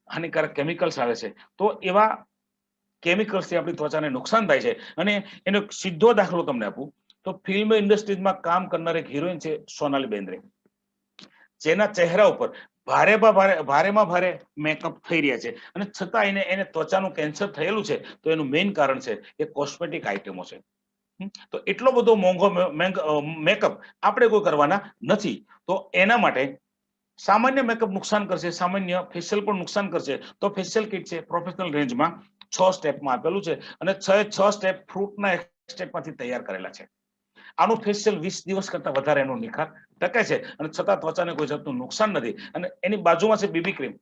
હાનિકારક કેમિકલ્સ આવે છે, તો એવા કેમિકલ્સથી આપણી ત્વચાને નુકસાન થાય છે. અને એનો સીધો દાખલો તમને આપું તો ફિલ્મ ઇન્ડસ્ટ્રીઝમાં કામ કરનાર એક હિરોઈન છે સોનાલી બેન્દ્રે, જેના ચહેરા ઉપર ભારેમાં ભારે મેકઅપ થઈ રહ્યા છે અને છતાં એને ત્વચાનું કેન્સર થયેલું છે. તો એનું મેઇન કારણ છે એ કોસ્મેટિક આઇટમો છે. તો એટલો બધો મોંઘો મેકઅપ આપણે કોઈ કરવાના નથી. તો એના માટે સામાન્ય મેકઅપ નુકસાન કરશે, સામાન્ય ફેશિયલ પણ નુકસાન કરશે. તો ફેશિયલ કિટ છે પ્રોફેશનલ રેન્જમાં 6 સ્ટેપમાં આપેલું છે અને 6 સ્ટેપ ફ્રૂટના એક્સ્ટ્રેક્ટમાંથી તૈયાર કરેલા છે. આનું ફેશિયલ 20 દિવસ કરતા વધારે એનો નિખાર ટકે છે અને છતાં ત્વચાને કોઈ જાતનું નુકસાન નથી. અને એની બાજુમાં છે બીબી ક્રીમ,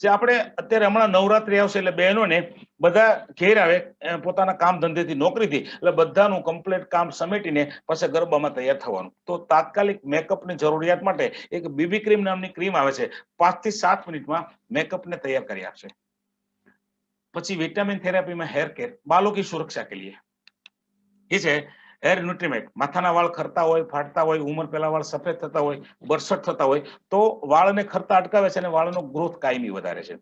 જે આપણે અત્યારે હમણાં નવરાત્રી આવશે એટલે બહેનોને બધા ઘેર આવે પોતાના કામ ધંધેથી, નોકરીથી, એટલે બધાનું કમ્પ્લીટ કામ સમેટીને પછી ગરબામાં તૈયાર થવાનું. તો તાત્કાલિક મેકઅપની જરૂરિયાત માટે એક બીબી ક્રીમ નામની ક્રીમ આવે છે, 5 થી 7 મિનિટમાં મેકઅપને તૈયાર કરી આપશે. પછી વિટામિન થેરાપીમાં હેર કેર बालों की सुरक्षा के लिए ये છે હેર ન્યુટ્રીમેન્ટ. માથાના વાળ ખરતા હોય, ફાટતા હોય, ઉંમર પહેલા વાળ સફેદ થતા હોય, બરસટ થતા હોય, તો વાળને ખરતા અટકાવે છે અને વાળનો ગ્રોથ કાયમી વધારે છે.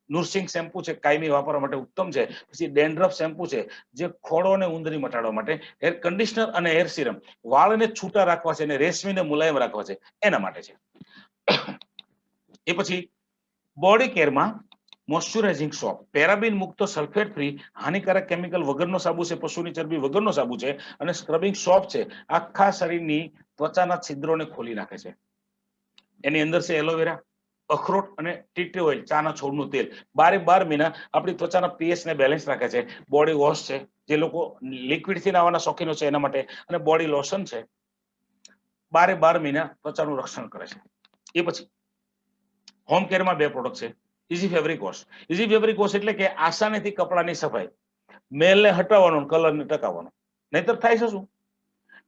નુરસિંગ શેમ્પુ છે કાયમી વાપરવા માટે ઉત્તમ છે. પછી ડેન્ડ્રફ શેમ્પુ છે જે ખોડો અને ઉંદરી મટાડવા માટે. હેર કન્ડિશનર અને હેર સિરમ વાળને છૂટા રાખવા છે અને રેશમીને મુલાયમ રાખવા છે, એના માટે છે. એ પછી બોડી કેરમાં મોઇશ્ચરાઇઝિંગ સોપ, પેરાબિન મુક્ત સલ્ફેટ ફ્રી હાનિકારક કેમિકલ વગરનો સાબુ છે, પશુની ચરબી વગરનો સાબુ છે અને સ્ક્રબિંગ સોપ છે, આખા શરીરની ત્વચાના છિદ્રોને ખોલી નાખે છે. એની અંદર છે એલોવેરા, અખરોટ અને ટી ટ્રી ઓઇલ, ચાના છોડનું તેલ. 12 મહિના આપણી ત્વચાના પીએચ ને બેલેન્સ રાખે છે. બોડી વોશ છે, જે લોકો લિક્વિડ થી નાવાના શોખીનો છે એના માટે, અને બોડી લોશન છે, 12 મહિના ત્વચાનું રક્ષણ કરે છે. એ પછી હોમ કેરમાં 2 પ્રોડક્ટ છે. Easy fabric wash. Easy fabric wash એટલે કે આસાનીથી કપડાની સફાઈ, મેલને હટાવવાનો, કલરને ટકાવવાનો. નહીતર થાય છે શું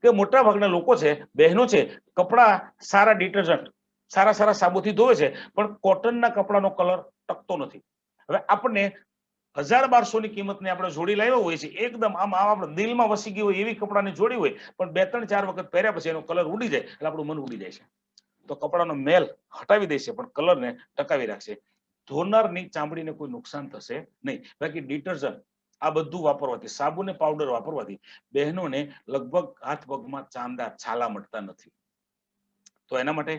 કે મોટા ભાગના લોકો છે, બહેનો છે, કપડા સારા ડિટર્જન્ટ, સારા સાબુથી ધોવે છે, પણ કોટનના કપડાનો કલર ટકતો નથી. હવે આપણને 1000-1200 ની કિંમતની આપણે જોડી લાવ્યા હોય છે, એકદમ આમ આપણે દિલમાં વસી ગઈ હોય એવી કપડાની જોડી હોય, પણ 2-3-4 વખત પહેર્યા પછી એનો કલર ઉડી જાય એટલે આપણું મન ઉડી જાય છે. તો કપડાનો મેલ હટાવી દેશે પણ કલરને ટકાવી રાખશે. ધોનારની ચામડીને કોઈ નુકસાન થશે નહીં. બાકી ડિટર્જન્ટ આ બધું વાપરવાથી, સાબુ ને પાવડર વાપરવાથી બહેનોને લગભગ હાથ પગમાં ચાંદા છાલા મળતા નથી. તો એના માટે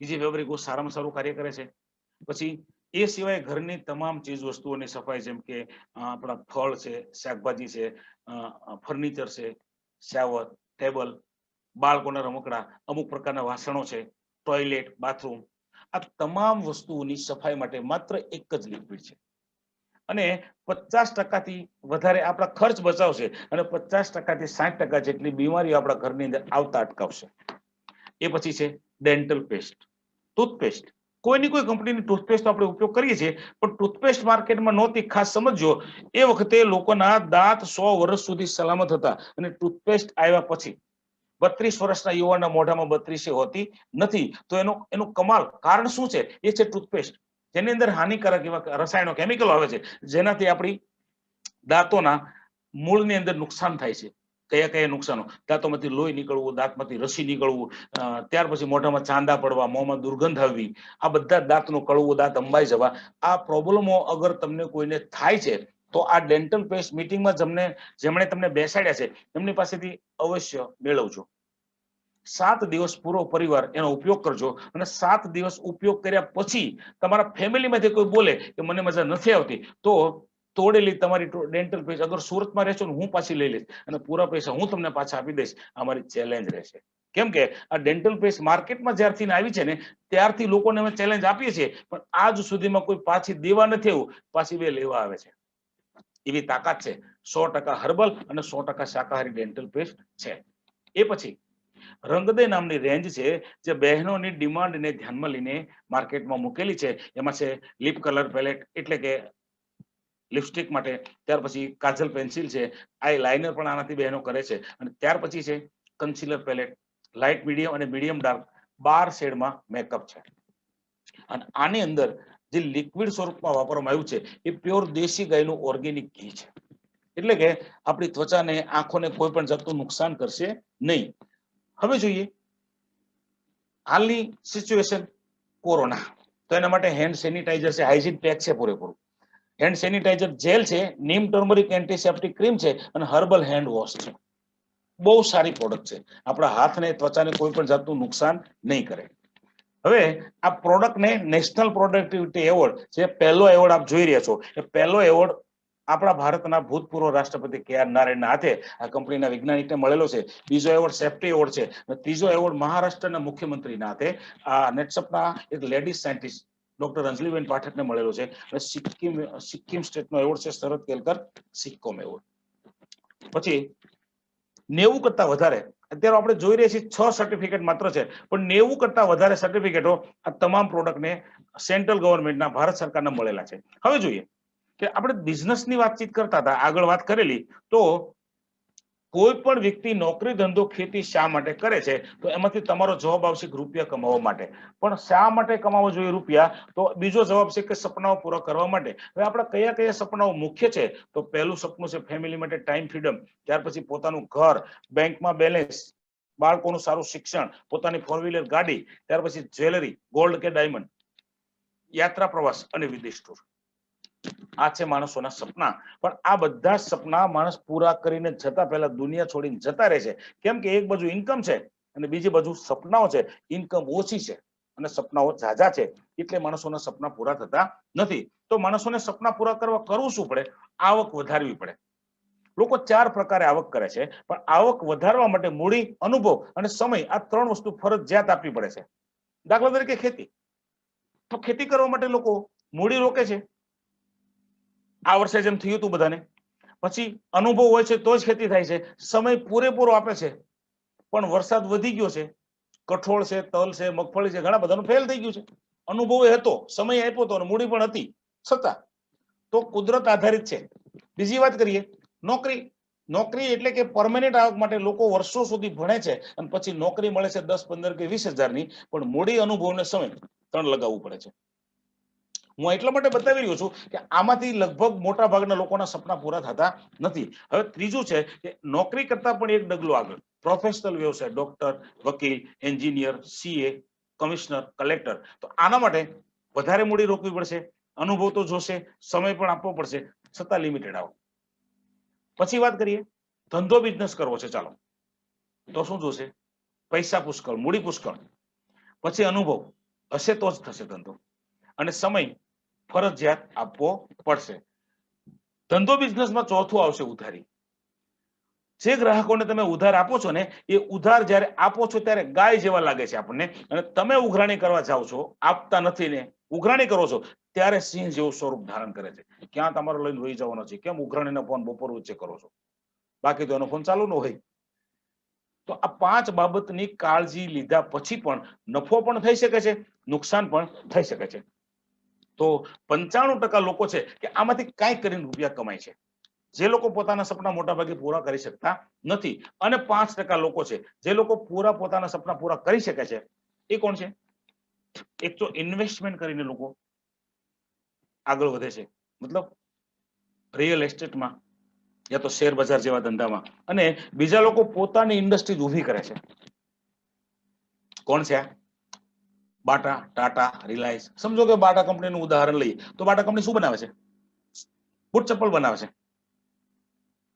ઇઝી ફેબ્રિક વોશ સારામાં સારું કાર્ય કરે છે. પછી એ સિવાય ઘરની તમામ ચીજ વસ્તુઓની સફાઈ, જેમ કે આપણા ફળ છે, શાકભાજી છે, ફર્નિચર છે, શાવર, ટેબલ, બાળકોના રમકડા, અમુક પ્રકારના વાસણો છે, ટોયલેટ, બાથરૂમ, આ તમામ વસ્તુઓની સફાઈ માટે માત્ર એક જ લિક્વિડ છે અને 50% થી વધારે આપણા ખર્ચ બચાવશે અને 50% થી 60% જેટલી બીમારીઓ આપણા ઘરની અંદર આવતા અટકાવશે. એ પછી છે ડેન્ટલ પેસ્ટ, ટૂથપેસ્ટ. કોઈની કોઈ કંપનીની ટૂથપેસ્ટ આપણે ઉપયોગ કરીએ છીએ, પણ ટૂથપેસ્ટ માર્કેટમાં નહોતી. ખાસ સમજો, એ વખતે લોકોના દાંત 100 વર્ષ સુધી સલામત હતા અને ટૂથપેસ્ટ આવ્યા પછી 32 વર્ષના યુવાનના મોઢામાં 32 હોતી નથી. તો એનું કમાલ કારણ શું છે? એ છે ટૂથપેસ્ટ, જેની અંદર હાનિકારક એવા રસાયણો, કેમિકલ આવે છે, જેનાથી આપણી દાંતોના મૂળની અંદર નુકસાન થાય છે. કયા નુકસાનો? દાંતોમાંથી લોહી નીકળવું, દાંતમાંથી રસી નીકળવું, ત્યાર પછી મોઢામાં ચાંદા પડવા, મોંમાં દુર્ગંધ આવવી, આ બધા દાંતનું કળવું, દાંત અંબાઈ જવા, આ પ્રોબ્લેમો અગર તમને કોઈને થાય છે તો આ ડેન્ટલ પેસ્ટ મીટિંગમાં જેમણે તમને બેસાડ્યા છે એમની પાસેથી અવશ્ય મેળવજો. 7 દિવસ પૂરો પરિવાર એનો ઉપયોગ કરજો અને 7 દિવસ ઉપયોગ કર્યા પછી તમારા ફેમિલીમાંથી કોઈ બોલે કે મને મજા નથી આવતી, તો તોડેલી તમારી ડેન્ટલ પેસ્ટ અગર સુરતમાં રહેશો ને, હું પાછી લઈ લઈશ અને પૂરા પૈસા હું તમને પાછા આપી દઈશ. અમારી ચેલેન્જ રહેશે. કેમ કે આ ડેન્ટલ પેસ્ટ માર્કેટમાં જ્યારથી આવી છે ને, ત્યારથી લોકોને અમે ચેલેન્જ આપીએ છીએ, પણ આજ સુધીમાં કોઈ પાછી દેવા નથી આવ્યું, પાછી બે લેવા આવે છે. એવી તાકાત છે. 100% હર્બલ અને 100% શાકાહારી ડેન્ટલ પેસ્ટ છે. એ પછી રંગદે નામની રેન્જ છે, જે બહેનોની ડિમાન્ડને ધ્યાનમાં લઈને માર્કેટમાં મૂકેલી છે. એમાં છે લિપ કલર પેલેટ, એટલે કે લિપસ્ટિક માટે, ત્યાર પછી કાજલ પેન્સિલ છે, આઈ લાઇનર પણ આનાથી બહેનો કરે છે, અને ત્યાર પછી છે કન્સીલર પેલેટ, લાઇટ મીડિયમ અને મીડિયમ ડાર્ક 12 શેડમાં મેકઅપ છે. અને આની અંદર જે લિક્વિડ સ્વરૂપમાં વાપરવામાં આવ્યું છે એ પ્યોર દેશી ગાયનું ઓર્ગેનિક ઘી છે, એટલે કે આપણી ત્વચાને, આંખોને કોઈ પણ જાતનું નુકસાન કરશે નહીં. હવે જોઈએ હાલની સિચ્યુએશન, કોરોના, તો એના માટે હેન્ડ સેનિટાઈઝર છે, હાઇજીન પેક છે પૂરેપૂરું. હેન્ડ સેનિટાઈઝર જેલ છે, નીમ ટર્મરિક એન્ટીસેપ્ટિક ક્રીમ છે અને હર્બલ હેન્ડ વોશ છે. બહુ સારી પ્રોડક્ટ છે, આપણા હાથને, ત્વચાને કોઈ પણ જાતનું નુકસાન નહીં કરે. હવે આ પ્રોડક્ટને નેશનલ પ્રોડક્ટિવિટી એવોર્ડ, જે પહેલો એવોર્ડ આપ જોઈ રહ્યા છો, એ પહેલો એવોર્ડ આપણા ભારતના ભૂતપૂર્વ રાષ્ટ્રપતિ કે.આર. નારાયણના હાથે આ કંપનીના વૈજ્ઞાનિકને મળેલો છે. બીજો એવોર્ડ સેફ્ટી એવોર્ડ છે, અને ત્રીજો એવોર્ડ મહારાષ્ટ્રના મુખ્યમંત્રીના હાથે આ નેટસપના એક લેડીઝ સાયન્ટિસ્ટ ડોક્ટર અંજલિબેન પાઠકને મળેલો છે. અને સિક્કિમ સ્ટેટનો એવોર્ડ છે શરદ કેલકર સિક્કોમ એવોર્ડ. પછી 90 કરતા વધારે, અત્યારે આપણે જોઈ રહ્યા છીએ 6 સર્ટિફિકેટ માત્ર છે, પણ 90 કરતા વધારે સર્ટિફિકેટો આ તમામ પ્રોડક્ટને સેન્ટ્રલ ગવર્મેન્ટના, ભારત સરકારના મળેલા છે. હવે જોઈએ કે આપણે બિઝનેસની વાતચીત કરતા હતા, આગળ વાત કરેલી, તો કોઈ પણ વ્યક્તિ નોકરી, ધંધો, ખેતી શા માટે કરે છે? તો એમાંથી તમારો જવાબ આવશે રૂપિયા કમાવા માટે. પણ શા માટે કમાવો જોઈએ રૂપિયા? તો બીજો જવાબ છે કે સપનાઓ પૂરા કરવા માટે. હવે આપણા કયા કયા સપનાઓ મુખ્ય છે? તો પહેલું સપનું છે ફેમિલી માટે ટાઈમ ફ્રીડમ, ત્યાર પછી પોતાનું ઘર, બેંકમાં બેલેન્સ, બાળકોનું સારું શિક્ષણ, પોતાની 4 વ્હીલર ગાડી, ત્યાર પછી જ્વેલરી, ગોલ્ડ કે ડાયમંડ, યાત્રા, પ્રવાસ અને વિદેશ ટૂર. આ છે માણસોના સપના. પણ આ બધા સપના માણસ પૂરા કરીને જતા પહેલા દુનિયા છોડીને જતા રહે છે. કેમ કે એક બાજુ ઇન્કમ છે અને બીજી બાજુ સપનાઓ છે. ઇન્કમ ઓછી છે અને સપનાઓ ઝાઝા છે. એટલે માણસોના સપના પૂરા થતા નથી. તો માણસોને સપના પૂરા કરવા કરવું શું પડે? આવક વધારવી પડે. લોકો 4 પ્રકારે આવક કરે છે, પણ આવક વધારવા માટે મૂડી, અનુભવ અને સમય આ 3 વસ્તુ ફરજિયાત આપવી પડે છે. દાખલા તરીકે ખેતી, તો ખેતી કરવા માટે લોકો મૂડી રોકે છે, આ વર્ષે જેમ થયું હતું બધાને. પછી અનુભવ હોય છે તો જ ખેતી થાય છે, સમય પૂરેપૂરો આપે છે, પણ વરસાદ વધી ગયો છે, કઠોળ છે, તલ છે, મગફળી છે, ઘણા બધાનું ફેલ થઈ ગયું છે. અનુભવ હતો, સમય આપ્યો હતો અને મૂડી પણ હતી, છતાં તો કુદરત આધારિત છે. બીજી વાત કરીએ નોકરી. નોકરી એટલે કે પરમેનન્ટ આવક માટે લોકો વર્ષો સુધી ભણે છે અને પછી નોકરી મળે છે 10, 15 કે 20 હજારની, પણ મૂડી, અનુભવ અને સમય 3 લગાવવું પડે છે. હું એટલા માટે બતાવી રહ્યો છું કે આમાંથી લગભગ મોટા ભાગના લોકોના સપના પૂરા થતા નથી. હવે ત્રીજું છે કે નોકરી કરતા પણ એક ડગલું આગળ, પ્રોફેશનલ વ્યવસાય, ડોક્ટર, વકીલ, એન્જિનિયર, સીએ, કમિશનર, કલેક્ટર. તો આના માટે વધારે મૂડી રોકવી પડશે, અનુભવ તો જોશે, સમય પણ આપવો પડશે, છતાં લિમિટેડ આવક. પછી વાત કરીએ ધંધો, બિઝનેસ કરવો છે, ચાલો તો શું જોશે? પૈસા પુષ્કળ, મૂડી પુષ્કળ, પછી અનુભવ હશે તો જ થશે ધંધો, અને સમય ફરજિયાત આપવો પડશે. ધંધો બિઝનેસમાં ચોથું આવશે ઉધારી. જે ગ્રાહકોને તમે ઉધાર આપો છો ને, એ ઉધાર જ્યારે આપો છો ત્યારે ગાય જેવા લાગે છે આપણને, અને તમે ઉઘરાણી કરવા જાઓ છો, આપતા નથી ને ઉઘરાણી કરો છો, ત્યારે સિંહ જેવું સ્વરૂપ ધારણ કરે છે. ક્યાં તમારો લઈને વહી જવાનો છે? કેમ ઉઘરાણીનો ફોન બપોર વચ્ચે કરો છો? બાકી તો એનો ફોન ચાલુ ન હોય. તો આ 5 બાબતની કાળજી લીધા પછી પણ નફો પણ થઈ શકે છે, નુકસાન પણ થઈ શકે છે. તો 95% લોકો છે કે આમાંથી કાંઈક કરીને રૂપિયા કમાય છે. જે લોકો પોતાના સપના મોટા ભાગે પૂરા કરી શકતા નથી, અને 5% લોકો છે જે લોકો પોતાના સપના પૂરા કરી શકે છે. એ કોણ છે? એક તો ઇન્વેસ્ટમેન્ટ કરીને લોકો આગળ વધે છે, મતલબ રિયલ એસ્ટેટમાં યા તો શેર બજાર જેવા ધંધામાં, અને બીજા લોકો પોતાની ઇન્ડસ્ટ્રી ઊભી કરે છે. કોણ છે? બાટા, ટાટા, રિલાયન્સ. સમજો કે બાટા કંપનીનું ઉદાહરણ લઈએ તો બાટા કંપની શું બનાવે છે? બૂટ ચપ્પલ બનાવે છે,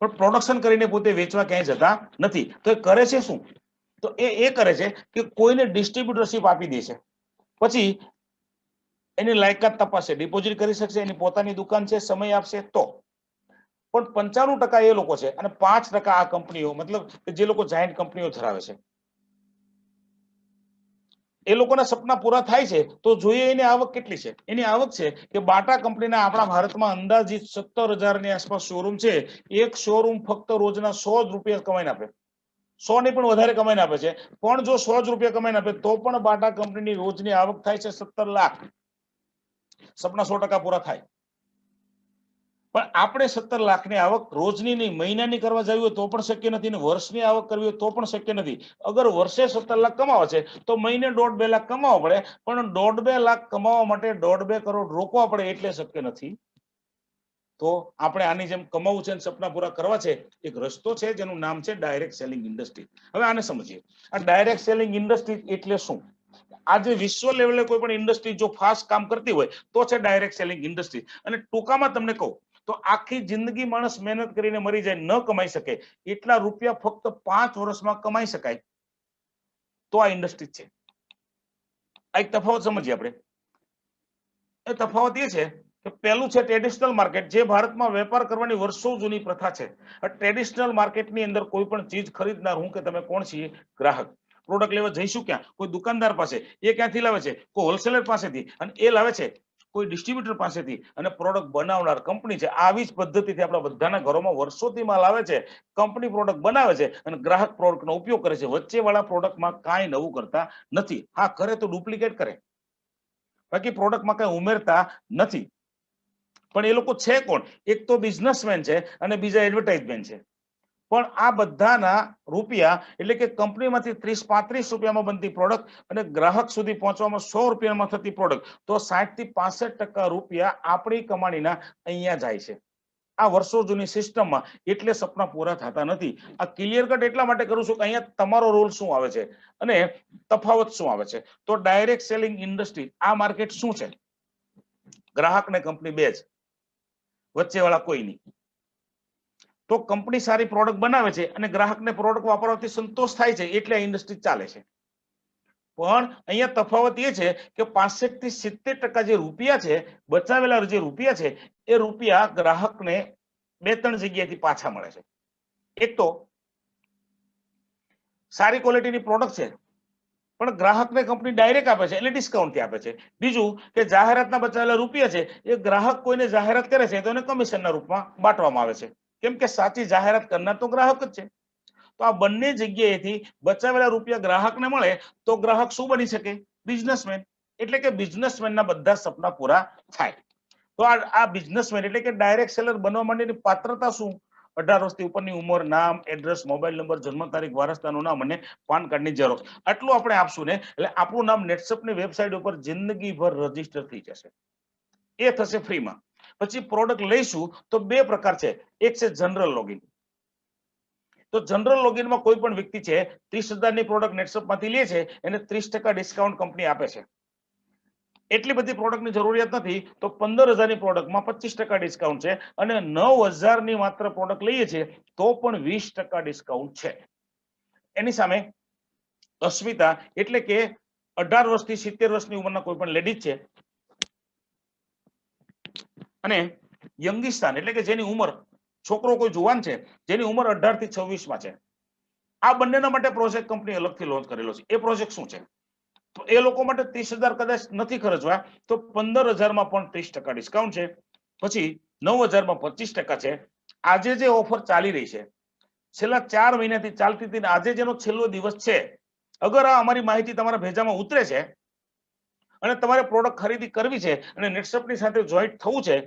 પણ પ્રોડક્શન કરીને પોતે વેચવા ક્યાંય જતા નથી. તો એ કરે છે શું? તો એ કરે છે કે કોઈને ડિસ્ટ્રીબ્યુટરશિપ આપી દે છે, પછી એની લાયકાત તપાસે, ડિપોઝિટ કરી શકશે, એની પોતાની દુકાન છે, સમય આપશે તો. પણ 95% એ લોકો છે, અને 5% આ કંપનીઓ, મતલબ જે લોકો જાયન્ટ કંપનીઓ ધરાવે છે. એ લોકોના સપના પૂરા થાય છે તો જોઈએ એની આવક કેટલી છે. એની આવક છે કે બાટા કંપનીના આપણા ભારતમાં અંદાજિત 17,000 ની આસપાસ શોરૂમ છે. એક શોરૂમ ફક્ત રોજના 100 જ રૂપિયા કમાઈને આપે, 100 ની પણ વધારે કમાઈને આપે છે. પણ જો 100 જ રૂપિયા કમાઈને આપે તો પણ બાટા કંપનીની રોજની આવક થાય છે 17 લાખ. સપના 100% પૂરા થાય. પણ આપણે 17 લાખની આવક રોજની નહીં, મહિનાની કરવા જવી હોય તો પણ શક્ય નથી, ને વર્ષની આવક કરવી હોય તો પણ શક્ય નથી. અગર વર્ષે 17 લાખ કમાવા છે તો મહિને 1.5-2 લાખ કમાવા પડે, પણ 1.5-2 લાખ કમાવા માટે 1.5-2 કરોડ રોકવા પડે, એટલે શક્ય નથી. તો આપણે આની જેમ કમાવું છે અને સપના પૂરા કરવા છે, એક રસ્તો છે જેનું નામ છે ડાયરેક્ટ સેલિંગ ઇન્ડસ્ટ્રી. હવે આને સમજીએ. આ ડાયરેક્ટ સેલિંગ ઇન્ડસ્ટ્રી એટલે શું? આજે વિશ્વ લેવલે કોઈ પણ ઇન્ડસ્ટ્રી જો ફાસ્ટ કામ કરતી હોય તો છે ડાયરેક્ટ સેલિંગ ઇન્ડસ્ટ્રી. અને ટૂંકામાં તમને કહું તો આખી જિંદગી માણસ મહેનત કરીને મરી જાય, ન કમાઈ શકે એટલા રૂપિયા ફક્ત 5 વર્ષમાં કમાઈ શકાય, તો આ ઇન્ડસ્ટ્રી છે. આ એક તફાવત સમજીએ આપણે. એ તફાવત એ છે કે પહેલું છે ટ્રેડિશનલ માર્કેટ, જે ભારતમાં વેપાર કરવાની વર્ષો જૂની પ્રથા છે. ટ્રેડિશનલ માર્કેટની અંદર કોઈ પણ ચીજ ખરીદનાર હું કે તમે કોણ છીએ? ગ્રાહક. પ્રોડક્ટ લેવા જઈશું ક્યાં? કોઈ દુકાનદાર પાસે. એ ક્યાંથી લાવે છે? કોઈ હોલસેલર પાસેથી. અને એ લાવે છે કોઈ ડિસ્ટ્રીબ્યુટર પાસેથી. અને પ્રોડક્ટ બનાવનાર કંપની છે. આવી જ પદ્ધતિથી આપણા બધાના ઘરોમાં વર્ષોથી માલ આવે છે. કંપની પ્રોડક્ટ બનાવે છે અને ગ્રાહક પ્રોડક્ટનો ઉપયોગ કરે છે. વચ્ચેવાળા પ્રોડક્ટમાં કાંઈ નવું કરતા નથી. હા, કરે તો ડુપ્લિકેટ કરે, બાકી પ્રોડક્ટમાં કઈ ઉમેરતા નથી. પણ એ લોકો છે કોણ? એક તો બિઝનેસમેન છે અને બીજા એડવર્ટાઇઝમેન્ટ છે. પણ આ બધાના રૂપિયા, એટલે કે કંપનીમાંથી 30-35 રૂપિયામાં બનતી પ્રોડક્ટ અને ગ્રાહક સુધી પહોંચવામાં 100 રૂપિયામાં થતી પ્રોડક્ટ, તો 60-65% રૂપિયા આપણી કમાણીના અહીંયા જાય છે આ વર્ષો જૂની સિસ્ટમમાં. એટલે સપના પૂરા થતા નથી. આ ક્લિયર કટ એટલા માટે કરું છું કે અહીંયા તમારો રોલ શું આવે છે અને તફાવત શું આવે છે. તો ડાયરેક્ટ સેલિંગ ઇન્ડસ્ટ્રી, આ માર્કેટ શું છે? ગ્રાહક ને કંપની બે જ, વચ્ચેવાળા કોઈ નહીં. તો કંપની સારી પ્રોડક્ટ બનાવે છે અને ગ્રાહકને પ્રોડક્ટ વાપરવાથી સંતોષ થાય છે, એટલે આ ઇન્ડસ્ટ્રી ચાલે છે. પણ અહીંયા તફાવત એ છે કે 65 થી 70% જે રૂપિયા છે, બચાવેલા જે રૂપિયા છે, એ રૂપિયા ગ્રાહકને 2-3 જગ્યાએથી પાછા મળે છે. એક તો સારી ક્વોલિટીની પ્રોડક્ટ છે પણ ગ્રાહકને કંપની ડાયરેક્ટ આપે છે એટલે ડિસ્કાઉન્ટથી આપે છે. બીજું કે જાહેરાતના બચાવેલા રૂપિયા છે એ ગ્રાહક કોઈને જાહેરાત કરે છે તો એને કમિશનના રૂપમાં બાંટવામાં આવે છે, કેમ કે સાચી જાહેરાત કરનાર તો ગ્રાહક જ છે. તો આ બંને જગ્યાએથી બચાવેલા રૂપિયા ગ્રાહકને મળે તો ગ્રાહક શું બની શકે? બિઝનેસમેન. એટલે કે બિઝનેસમેનના બધા સપના પૂરા થાય. તો આ બિઝનેસમેન એટલે કે ડાયરેક્ટ સેલર બનવા માટેની પાત્રતા શું? 18 વર્ષથી ઉપરની ઉંમર, નામ, એડ્રેસ, મોબાઈલ નંબર, જન્મ તારીખ, વારસદારનું નામ અને પાન કાર્ડની ઝેરોક્ષ. આટલું આપણે આપશું ને એટલે આપણું નામ નેટસપની વેબસાઇટ ઉપર જિંદગીભર રજીસ્ટર થઈ જશે. એ થશે ફ્રીમાં. પછી પ્રોડક્ટ લઈશું તો બે પ્રકાર છે. એક છે જનરલ લોગિન. તો જનરલ લોગિનમાં કોઈ પણ વ્યક્તિ છે 30,000 ની પ્રોડક્ટ નેટસપમાંથી લે છે એને 30% ડિસ્કાઉન્ટ કંપની આપે છે. એટલી બધી પ્રોડક્ટની જરૂરિયાત નથી તો 15,000 ની પ્રોડક્ટમાં 25% ડિસ્કાઉન્ટ છે અને 9,000 ની માત્ર પ્રોડક્ટ લઈએ છીએ તો પણ 20% ડિસ્કાઉન્ટ છે. એની સામે અસ્મિતા એટલે કે 18 વર્ષથી 70 વર્ષની ઉંમરના કોઈ પણ લેડીઝ છે અને યંગિસ્તાન એટલે કે જેની ઉંમર, છોકરો કોઈ જુવાન છે જેની ઉંમર 18 થી 26 માં છે, આ બંનેના માટે પ્રોજેક્ટ કંપની અલગથી લોન્ચ કરેલો છે. એ પ્રોજેક્ટ શું છે? તો એ લોકો માટે 30,000 કદાચ નથી ખર્ચવા તો 15,000 માં પણ 30% ડિસ્કાઉન્ટ છે. પછી 9,000 માં 25% છે. આજે જે ઓફર ચાલી રહી છે, છેલ્લા 4 મહિનાથી ચાલતી હતી, આજે જેનો છેલ્લો દિવસ છે, અગર આ અમારી માહિતી તમારા ભેજામાં ઉતરે છે અને તમારે પ્રોડક્ટ ખરીદી કરવી છે અને નેટસપની સાથે જોઈન્ટ થવું છે,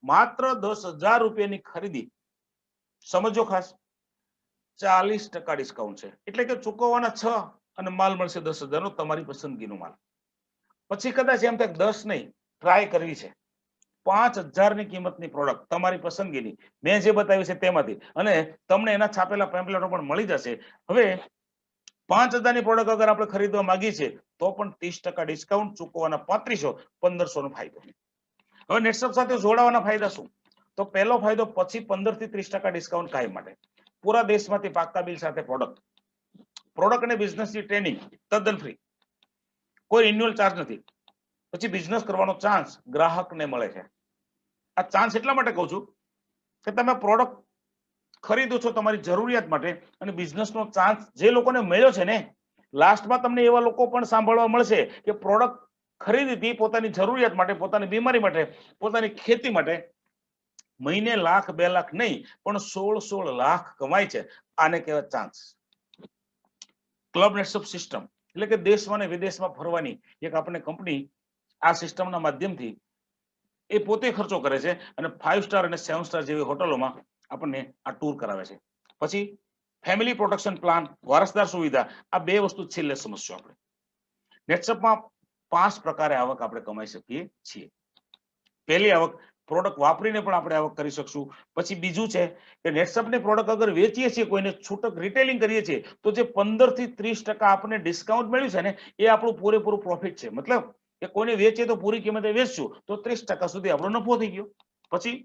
માત્ર 10,000 રૂપિયાની ખરીદી, સમજો ખાસ, 40% ડિસ્કાઉન્ટ છે. એટલે કે ચૂકવવાના 6 અને માલ મળશે 10,000 નો, તમારી પસંદગીનો માલ. પછી કદાચ એમ થાય 10 નહીં, ટ્રાય કરવી છે, 5,000 ની કિંમતની પ્રોડક્ટ તમારી પસંદગીની મેં જે બતાવી છે તેમાંથી, અને તમને એના છાપેલા પેમ્પલેટો પણ મળી જશે. હવે 5,000 ની પ્રોડક્ટ અગર આપણે ખરીદવા માંગીએ છીએ તો પણ 30% ડિસ્કાઉન્ટ, ચૂકવવાના 3,500, 1,500 નો ફાયદો. હવે નેટસપ સાથે જોડાવાના ફાયદા શું? તો પહેલો ફાયદો, પછી 15 થી 30% ડિસ્કાઉન્ટ કાયમ માટે. પૂરા દેશમાંથી પાક્કા બિલ સાથે પ્રોડક્ટ અને બિઝનેસની ટ્રેનિંગ તદ્દન ફ્રી, કોઈ રિન્યુઅલ ચાર્જ નથી. પછી બિઝનેસ કરવાનો ચાન્સ ગ્રાહકને મળે છે. આ ચાન્સ એટલા માટે કહું છું કે તમે પ્રોડક્ટ ખરીદો છો તમારી જરૂરિયાત માટે અને બિઝનેસનો ચાન્સ જે લોકોને મળ્યો છે ને, લાસ્ટમાં તમને એવા લોકો પણ સાંભળવા મળશે કે પ્રોડક્ટ ખરીદી હતી પોતાની જરૂરિયાત માટે, પોતાની બીમારી માટે, પોતાની ખેતી માટે, મહિને લાખ 2 લાખ નહીં પણ 16 લાખ કમાય છે. આને કહેવાય ચાન્સ. ક્લબ નેટસપ સિસ્ટમ એટલે કે દેશમાં અને વિદેશમાં ફરવાની એક આપણે કંપની આ સિસ્ટમના માધ્યમથી એ પોતે ખર્ચો કરે છે અને 5 સ્ટાર અને 7 સ્ટાર જેવી હોટલોમાં આપણને આ ટૂર કરાવે છે. પછી ફેમિલી પ્રોટેક્શન પ્લાન, વારસદાર સુવિધા, આ બે વસ્તુ છેલ્લે સમજશું આપણે. નેટસપમાં 5 પ્રકારે આવક આપણે કમાઈ શકીએ છીએ. પહેલી આવક, પ્રોડક્ટ વાપરીને પણ આપણે આવક કરી શકશું. પછી બીજું છે કે નેટસપની પ્રોડક્ટ અગર વેચીએ છીએ, કોઈને છૂટક રિટેલિંગ કરીએ છીએ તો જે 15 થી 30% આપણને ડિસ્કાઉન્ટ મળ્યું છે ને, એ આપણું પૂરેપૂરું પ્રોફિટ છે. મતલબ કે કોઈને વેચીએ તો પૂરી કિંમતે વેચશું તો 30% સુધી આપણો નફો થઈ ગયો. પછી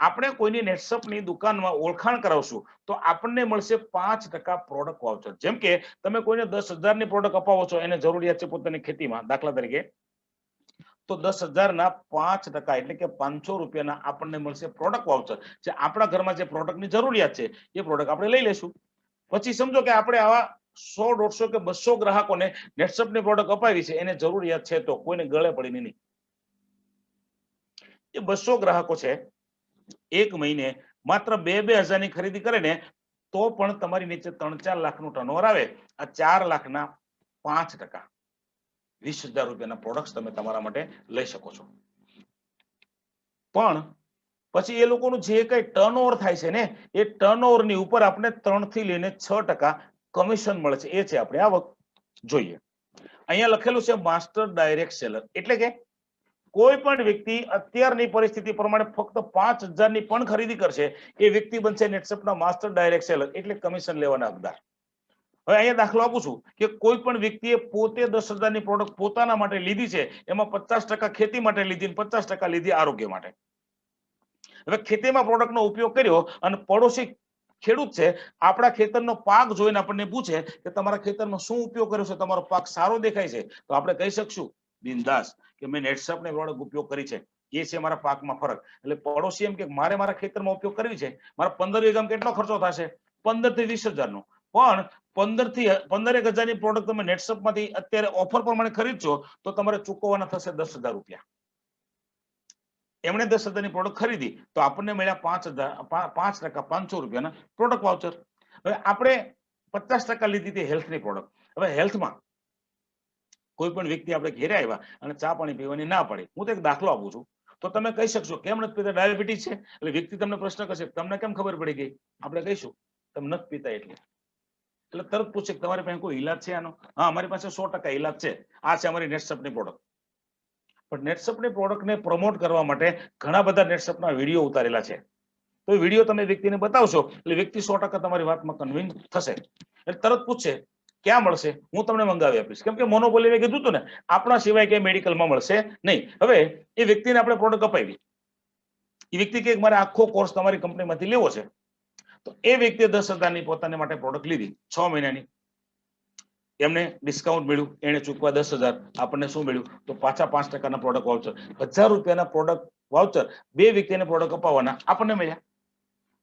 આપણે કોઈની નેટસપની દુકાનમાં ઓળખાણ કરાવશું તો આપણને મળશે 5% પ્રોડક્ટ વાઉચર. જેમ કે તમે કોઈને 10,000 ની પ્રોડક્ટ અપાવો છો, એને જરૂરિયાત છે પોતાની ખેતીમાં, દાખલા તરીકે, તો 10,000 ના 5% એટલે કે 500 રૂપિયાના આપણને મળશે પ્રોડક્ટ વાઉચર. જે આપણા ઘરમાં જે પ્રોડક્ટની જરૂરિયાત છે એ પ્રોડક્ટ આપણે લઈ લેશું. પછી સમજો કે આપણે આવા 100, 150 કે 200 ગ્રાહકોને નેટસપની પ્રોડક્ટ અપાવી છે, એને જરૂરિયાત છે તો કોઈને ગળે પડીને નહીં. એ 200 ગ્રાહકો છે એક મહિને માત્ર 2,000 ની ખરીદી કરે ને તો પણ તમારી નીચે 3-4 લાખનું ટર્નઓવર આવે. આ 4 લાખના 5%, 20,000 રૂપિયાના પ્રોડક્ટ તમે તમારા માટે લઈ શકો છો. પણ પછી એ લોકોનું જે કઈ ટર્નઓવર થાય છે ને, એ ટર્નઓવરની ઉપર આપણે 3 થી લઈને 6% કમિશન મળે છે. એ છે આપણે આવક. જોઈએ, અહીંયા લખેલું છે માસ્ટર ડાયરેક્ટ સેલર. એટલે કે કોઈ પણ વ્યક્તિ અત્યારની પરિસ્થિતિ પ્રમાણે ફક્ત 5,000 ની પણ ખરીદી કરશે, એ વ્યક્તિ બનશે નેટસપના માસ્ટર ડાયરેક્ટ સેલર, એટલે કમિશન લેવાના હકદાર. હવે અહીંયા દાખલો આપું છું કે કોઈ પણ વ્યક્તિએ પોતે 10,000 ની પ્રોડક્ટ પોતાના માટે લીધી છે, એમાં 50% ખેતી માટે લીધી, 50% લીધી આરોગ્ય માટે. હવે ખેતીમાં પ્રોડક્ટનો ઉપયોગ કર્યો અને પડોશી ખેડૂત છે, આપણા ખેતરનો પાક જોઈને આપણને પૂછે કે તમારા ખેતરમાં શું ઉપયોગ કર્યો છે, તમારો પાક સારો દેખાય છે, તો આપણે કહી શકશું બિંદાસ કે મેં નેટસપની પ્રોડક્ટ ઉપયોગ કરી છે, એ છે મારા પાકમાં ફરક. એટલે પડોશી એમ કે મારે મારા ખેતરમાં ઉપયોગ કરવી છે, મારા 15 વીઘામાં કેટલો ખર્ચો થશે? 15 થી 20,000 નો. પણ 15,000 ની પ્રોડક્ટ તમે નેટસપમાંથી અત્યારે ઓફર પ્રમાણે ખરીદશો તો તમારે ચૂકવવાના થશે 10,000 રૂપિયા. એમણે 10,000 ની પ્રોડક્ટ ખરીદી તો આપણને મળ્યા 5% 500 રૂપિયાના પ્રોડક્ટ વાઉચર. હવે આપણે 50% લીધી હતી હેલ્થની પ્રોડક્ટ. હવે હેલ્થમાં કોઈ પણ વ્યક્તિ આપણે ઘેરે આવ્યા અને ચા પાણી પીવાની ના પાડી, હું તો એક દાખલો આપું છું, તો તમે કહી શકશો કેમ નથી પીતા? ડાયાબિટીસ છે. એટલે વ્યક્તિ તમને પ્રશ્ન કરશે તમને કેમ ખબર પડી ગઈ? આપણે કહીશું તમે નથી પીતા એટલે તરત પૂછે તમારી પાસે કોઈ ઈલાજ છે આનો? હા, અમારી પાસે 100% ઈલાજ છે, આ છે અમારી નેટસપની પ્રોડક્ટ. પણ નેટસપની પ્રોડક્ટને પ્રમોટ કરવા માટે ઘણા બધા નેટસપના વિડીયો ઉતારેલા છે, તો એ વિડીયો તમે વ્યક્તિને બતાવશો એટલે વ્યક્તિ 100% તમારી વાતમાં કન્વિન્સ થશે. એટલે તરત પૂછશે ક્યાં મળશે? હું તમને મંગાવી આપીશ, કેમ કે મોનોપોલીએ કીધું હતું ને આપણા સિવાય કે મેડિકલમાં મળશે નહીં. હવે એ વ્યક્તિને આપણે પ્રોડક્ટ અપાવી, એ વ્યક્તિ કે મારે આખો કોર્સ તમારી કંપનીમાંથી લેવો છે, તો એ વ્યક્તિએ 10,000 ની પોતાની માટે પ્રોડક્ટ લીધી 6 મહિનાની. એમને ડિસ્કાઉન્ટ મળ્યું, એને ચૂકવા 10,000, આપણને શું મળ્યું? તો પાછા 5% પ્રોડક્ટ વાઉચર. 1,000 રૂપિયાના પ્રોડક્ટ વાઉચર 2 વ્યક્તિને પ્રોડક્ટ અપાવવાના આપણને મળ્યા.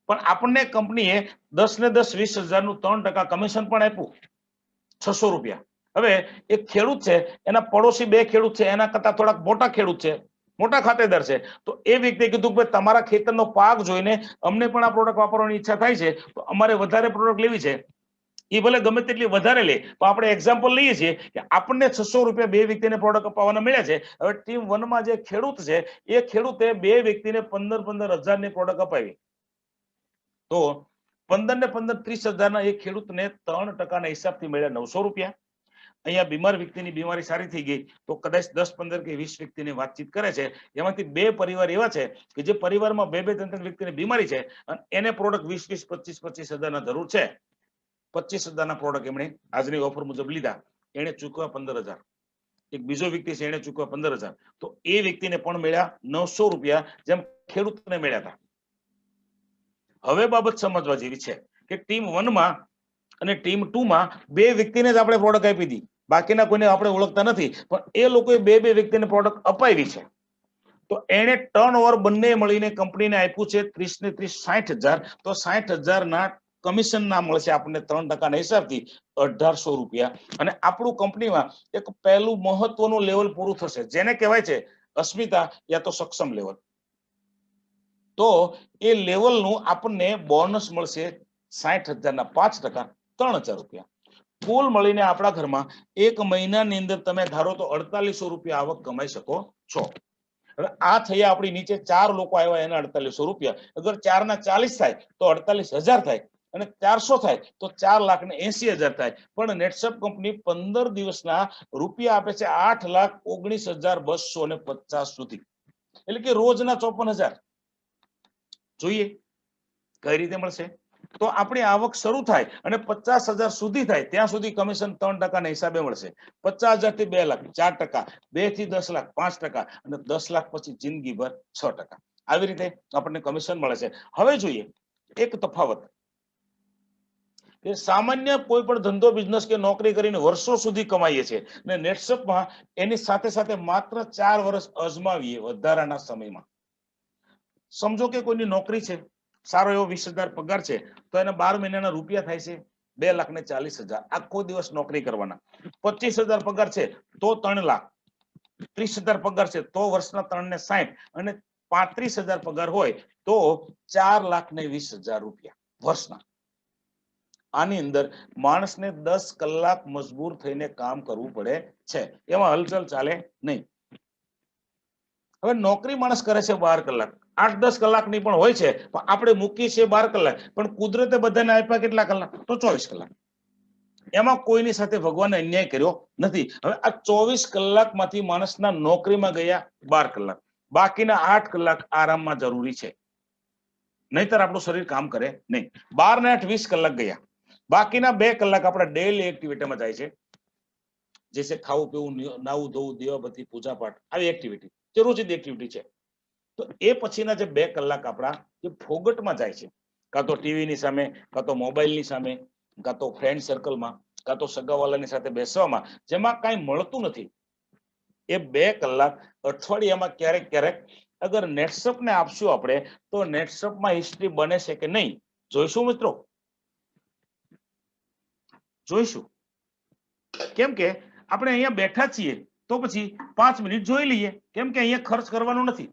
પણ આપણને કંપનીએ 10 ને 10 20,000 નું 3% કમિશન પણ આપ્યું, 600 રૂપિયા. હવે એક ખેડૂત છે, એના પડોશી 2 ખેડૂત છે, એના કરતા થોડાક મોટા ખેડૂત છે, મોટા ખાતેદાર છે, તો એ વ્યક્તિએ કીધું કે તમારા ખેતરનો પાક જોઈને અમને પણ આ પ્રોડક્ટ વાપરવાની ઈચ્છા થાય છે, તો અમારે વધારે પ્રોડક્ટ લેવી છે. એ ભલે ગમે તેટલી વધારે લે, તો આપણે એક્ઝામ્પલ લઈએ છીએ કે આપણને 600 રૂપિયા 2 વ્યક્તિને પ્રોડક્ટ અપાવવાના મળ્યા છે. હવે ટીમ 1 માં જે ખેડૂત છે એ ખેડૂતે 2 વ્યક્તિને 15,000 ની પ્રોડક્ટ અપાવી, તો 15 ને 15 30,000 ના એક ખેડૂતને 3% ના હિસાબથી મળ્યા 900 રૂપિયા. અહીંયા બીમાર વ્યક્તિની બીમારી સારી થઈ ગઈ તો કદાચ 10 15 કે 20 વ્યક્તિની વાતચીત કરે છે, એમાંથી 2 પરિવાર એવા છે કે જે પરિવારમાં 2 3 વ્યક્તિની બીમારી છે અને એને પ્રોડક્ટ 20 25,000 ના જરૂર છે. 25,000 ના પ્રોડક્ટ એમણે આજની ઓફર મુજબ લીધા, એને ચૂકવા 15,000. એક બીજો વ્યક્તિ છે એને ચૂકવા 15,000, તો એ વ્યક્તિને પણ મળ્યા 900 રૂપિયા, જેમ ખેડૂતને મળ્યા હતા. હવે બાબત સમજવા જેવી છે કે ટીમ 1 માં અને ટીમ 2 માં 2 વ્યક્તિને જ આપણે પ્રોડક્ટ આપી હતી, બાકીના કોઈને આપણે ઓળખતા નથી, પણ એ લોકોએ 2 વ્યક્તિને પ્રોડક્ટ અપાવી છે. તો એને ટર્નઓવર બંને મળીને કંપનીને આપ્યું છે 30 ને 30 60,000. તો 60,000 ના કમિશન ના મળશે આપણને 3% ના હિસાબથી 1,800 રૂપિયા. અને આપણું કંપનીમાં એક પહેલું મહત્વનું લેવલ પૂરું થશે, જેને કહેવાય છે અસ્મિતા યા તો સક્ષમ લેવલ. તો એ લેવલનું આપણને બોનસ મળશે 60,000 ના 5% 3,000 રૂપિયા. કુલ મળીને આપણા ઘરમાં એક મહિનાની અંદર તમે ધારો તો 4,800 રૂપિયા આવક કમાઈ શકો છો. હવે આ થયા આપણી નીચે 4 લોકો આવ્યા એના 4,800 રૂપિયા. અગર 4 ના 40 થાય તો 48,000 થાય, અને 400 થાય તો 4,80,000 થાય. પણ નેટસપ કંપની 15 દિવસના રૂપિયા આપે છે 8,19,250 સુધી, એટલે કે રોજના 54,000. જોઈએ કઈ રીતે મળશે? તો આપણી આવક શરૂ થાય અને 50,000 સુધી થાય ત્યાં સુધી કમિશન 3% ના હિસાબે મળશે. 50,000 થી 2 લાખ 4%, 2 થી 10 લાખ 5%, અને 10 લાખ પછી જિંદગીભર 6%. આવી રીતે આપણને કમિશન મળે છે. હવે જોઈએ એક તફાવત કે સામાન્ય કોઈ પણ ધંધો બિઝનેસ કે નોકરી કરીને વર્ષો સુધી કમાઈએ છીએ, અને નેટસપમાં એની સાથે સાથે માત્ર 4 વર્ષ અજમાવીએ વધારાના સમયમાં. સમજો કે કોઈની નોકરી છે, સારો એવો 20,000 પગાર છે, તો એને 12 મહિનાના રૂપિયા થાય છે 2,40,000. આખો દિવસ નોકરી કરવાના. 25,000 પગાર છે તો 3 લાખ. 30,000 પગાર છે તો વર્ષના 3 ને 60, અને 35,000 પગાર હોય તો 4,20,000 રૂપિયા વર્ષના. આની અંદર માણસને 10 કલાક મજબૂર થઈને કામ કરવું પડે છે, એમાં હલચલ ચાલે નહીં. હવે નોકરી માણસ કરે છે 12 કલાક, 8-10 કલાકની પણ હોય છે, પણ આપણે મૂકીએ છીએ 12 કલાક, પણ કુદરતે બધાને આપ્યા કેટલા કલાક? તો 24 કલાક. એમાં કોઈની સાથે ભગવાને અન્યાય કર્યો નથી. હવે આ 24 કલાકમાંથી માણસના નોકરીમાં ગયા 12 કલાક, બાકીના 8 કલાક આરામમાં જરૂરી છે, નહીતર આપણું શરીર કામ કરે નહીં. 12 ને 8 20 કલાક ગયા, બાકીના 2 કલાક આપણા ડેઈલી એક્ટિવિટીમાં જાય છે, જે છે ખાવું પીવું, નાવું ધોવું, દીવાબત્તી, પૂજા પાઠ, આવી એક્ટિવિટી જે રોજની એક્ટિવિટી છે. તો એ પછીના જે 2 કલાક આપણા જે ફોગટમાં જાય છે, કાં તો ટીવીની સામે, કાં તો મોબાઈલની સામે, કાં તો ફ્રેન્ડ સર્કલમાં, કાં તો સગાવાલાની સાથે બેસવામાં, જેમાં કાંઈ મળતું નથી, એ 2 કલાક અઠવાડિયામાં ક્યારેક ક્યારેક અગર નેટસપને આપશું આપણે, તો નેટસપમાં હિસ્ટ્રી બને છે કે નહીં, જોઈશું મિત્રો, જોઈશું. કેમ કે આપણે અહીંયા બેઠા છીએ તો પછી 5 મિનિટ જોઈ લઈએ, કેમ કે અહીંયા ખર્ચ કરવાનો નથી.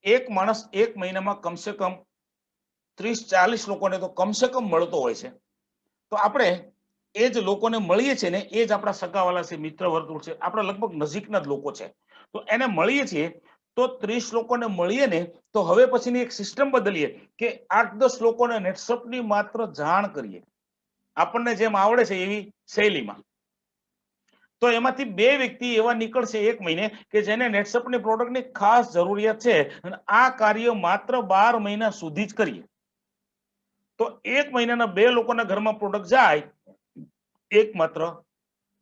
એક માણસ એક મહિનામાં કમસે કમ 30-40 લોકોને તો કમસે કમ મળતો હોય છે. તો આપણે એ જ લોકોને મળીએ છીએ ને, એ જ આપણા સગાવાલા છે, મિત્ર વર્તુળ છે, આપણા લગભગ નજીકના જ લોકો છે. તો એને મળીએ છીએ તો 30 લોકોને મળીએ ને, તો હવે પછીની એક સિસ્ટમ બદલીએ કે 8-10 લોકોને નેટસપની માત્ર જાણ કરીએ, આપણને જેમ આવડે છે એવી શૈલીમાં. તો એમાંથી 2 વ્યક્તિ એવા નીકળશે એક મહિને કે જેને નેટસપની પ્રોડક્ટની ખાસ જરૂરિયાત છે, અને આ કાર્ય માત્ર 12 મહિના સુધી જ કરીએ. તો 1 મહિનાના 2 લોકોના ઘરમાં પ્રોડક્ટ જાય, એકમાત્ર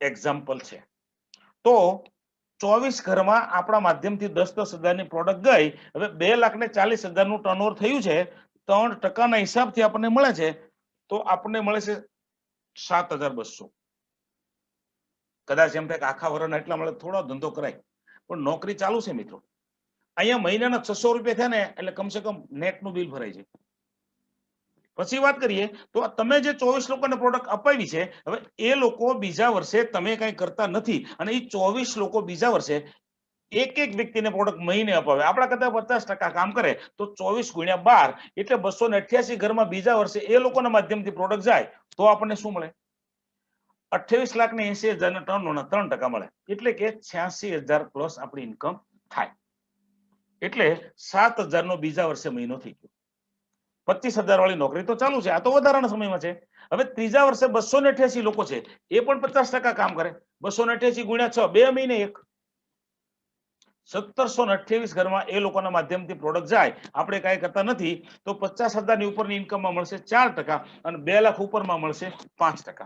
એક્ઝામ્પલ છે. તો 24 ઘરમાં આપણા માધ્યમથી 10-10 હજારની પ્રોડક્ટ ગઈ, હવે 2,40,000નું ટર્નઓવર થયું છે, 3% હિસાબથી આપણને મળે છે, તો આપણને મળે છે 7,200. કદાચ એમ થાય કે આખા વર્ષના એટલા મળે, થોડો ધંધો કરાય, પણ નોકરી ચાલુ છે મિત્રો. અહીંયા મહિનાના 600 રૂપિયા થયા ને એટલે કમસે કમ નેટનું બિલ ભરાય છે. પછી વાત કરીએ તો તમે જે 24 લોકોને પ્રોડક્ટ અપાવી છે, હવે એ લોકો બીજા વર્ષે તમે કઈ કરતા નથી, અને એ 24 લોકો બીજા વર્ષે એક વ્યક્તિને પ્રોડક્ટ મહિને અપાવે, આપણા કરતા 50% કામ કરે, તો 24 × 12 એટલે 288 ઘરમાં બીજા વર્ષે એ લોકોના માધ્યમથી પ્રોડક્ટ જાય, તો આપણને શું મળે? 28,80,000 ટર્નઓવરના 3% મળે, એટલે કે 86,000 પ્લસ આપણી ઇન્કમ થાય. એટલે 7,000 નો બીજા વર્ષે મહિનો થઈ ગયો. 25,000 વાળી નોકરી તો ચાલુ છે, આ તો વધારાના સમયમાં છે. હવે ત્રીજા વર્ષે 288 લોકો છે, એ પણ 50% કામ કરે, 288 × 6, 2 મહિને 1,728 ઘરમાં એ લોકોના માધ્યમથી પ્રોડક્ટ જાય, આપણે કાંઈ કરતા નથી, તો 50,000 ની ઉપરની ઇન્કમમાં મળશે 4%, અને 2 લાખ ઉપરમાં મળશે 5%.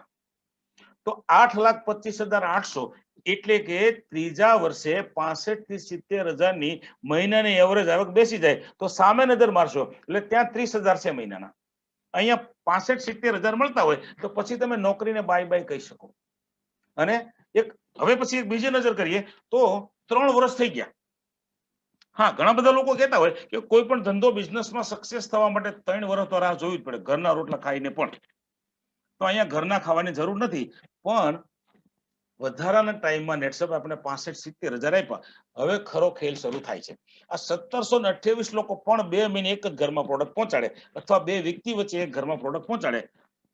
તો 8,25,800 એટલે કે ત્રીજા વર્ષે 65 થી 70,000 ની મહિનાની એવરેજ આવક બેસી જાય, તો સામે નજર મારશો એટલે ત્યાં 30,000 છે મહિનાના. અહીંયા 65-70,000 મળતા હોય તો પછી તમે નોકરીને બાય બાય કહી શકો. અને હવે પછી એક બીજી નજર કરીએ તો 3 વર્ષ થઈ ગયા. હા, ઘણા બધા લોકો કહેતા હોય કે કોઈ પણ ધંધો બિઝનેસમાં સક્સેસ થવા માટે 3 વર્ષ તો રાહ જોવી જ પડે, ઘરના રોટલા ખાઈને પણ. તો અહીંયા ઘરના ખાવાની જરૂર નથી, પણ વધારાના ટાઈમમાં નેટસપ આપણે 65-70,000 આપ્યા. હવે ખરો ખેલ શરૂ થાય છે. આ 1,728 લોકો પણ 2 મહિને એક જ ઘરમાં પ્રોડક્ટ પહોંચાડે, અથવા 2 વ્યક્તિ વચ્ચે એક ઘરમાં પ્રોડક્ટ પહોંચાડે,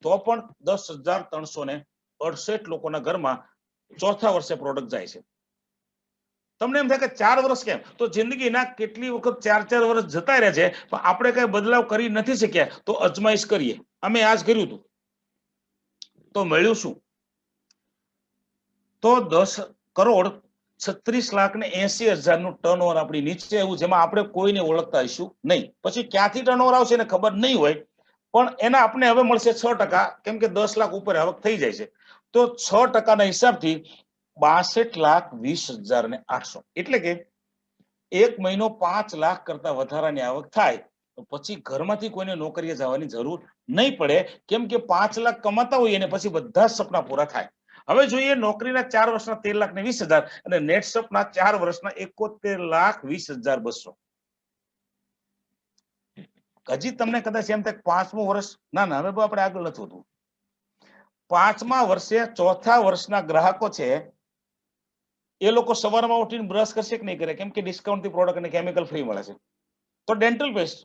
તો પણ 10,368 લોકોના ઘરમાં ચોથા વર્ષે પ્રોડક્ટ જાય છે. તમને એમ થાય કે 4 વર્ષ કેમ? તો જિંદગીના કેટલી વખત 4 વર્ષ જતા રહ્યા છે, પણ આપણે કઈ બદલાવ કરી નથી શક્યા. તો અજમાઈશ કરીએ. અમે આજ કર્યું હતું, તો મળ્યું શું? તો 10,36,80,000 નું ટર્નઓવર આપણી નીચે આવ્યું, જેમાં આપણે કોઈને ઓળખતા હશું નહીં. પછી ક્યાંથી ટર્નઓવર આવશે એને ખબર નહીં હોય, પણ એના આપણે હવે મળશે 6%, કેમ કે 10 લાખ ઉપર આવક થઈ જાય છે. તો 6%ના હિસાબથી 62,20,800, એટલે કે એક મહિનો 5 લાખ કરતા વધારાની આવક થાય, તો પછી ઘરમાંથી કોઈને નોકરીએ જવાની જરૂર નહીં પડે, કેમ કે 5 લાખ કમાતા હોય અને પછી બધા જ સપના પૂરા થાય. હવે જોઈએ નોકરીના 4 વર્ષના 13,20,000 અને નેટસપના 4 વર્ષના 71,20,200. હજી તમને કદાચ એમ થાય 5મું વર્ષ, ના હવે આપણે આગળ નથી વધવું. 5મા વર્ષે ચોથા વર્ષના ગ્રાહકો છે, એ લોકો સવારમાં ઉઠીને બ્રશ કરશે કે નહીં કરે? કેમ કે ડિસ્કાઉન્ટથી પ્રોડક્ટ અને કેમિકલ ફ્રી મળે છે. તો ડેન્ટલ પેસ્ટ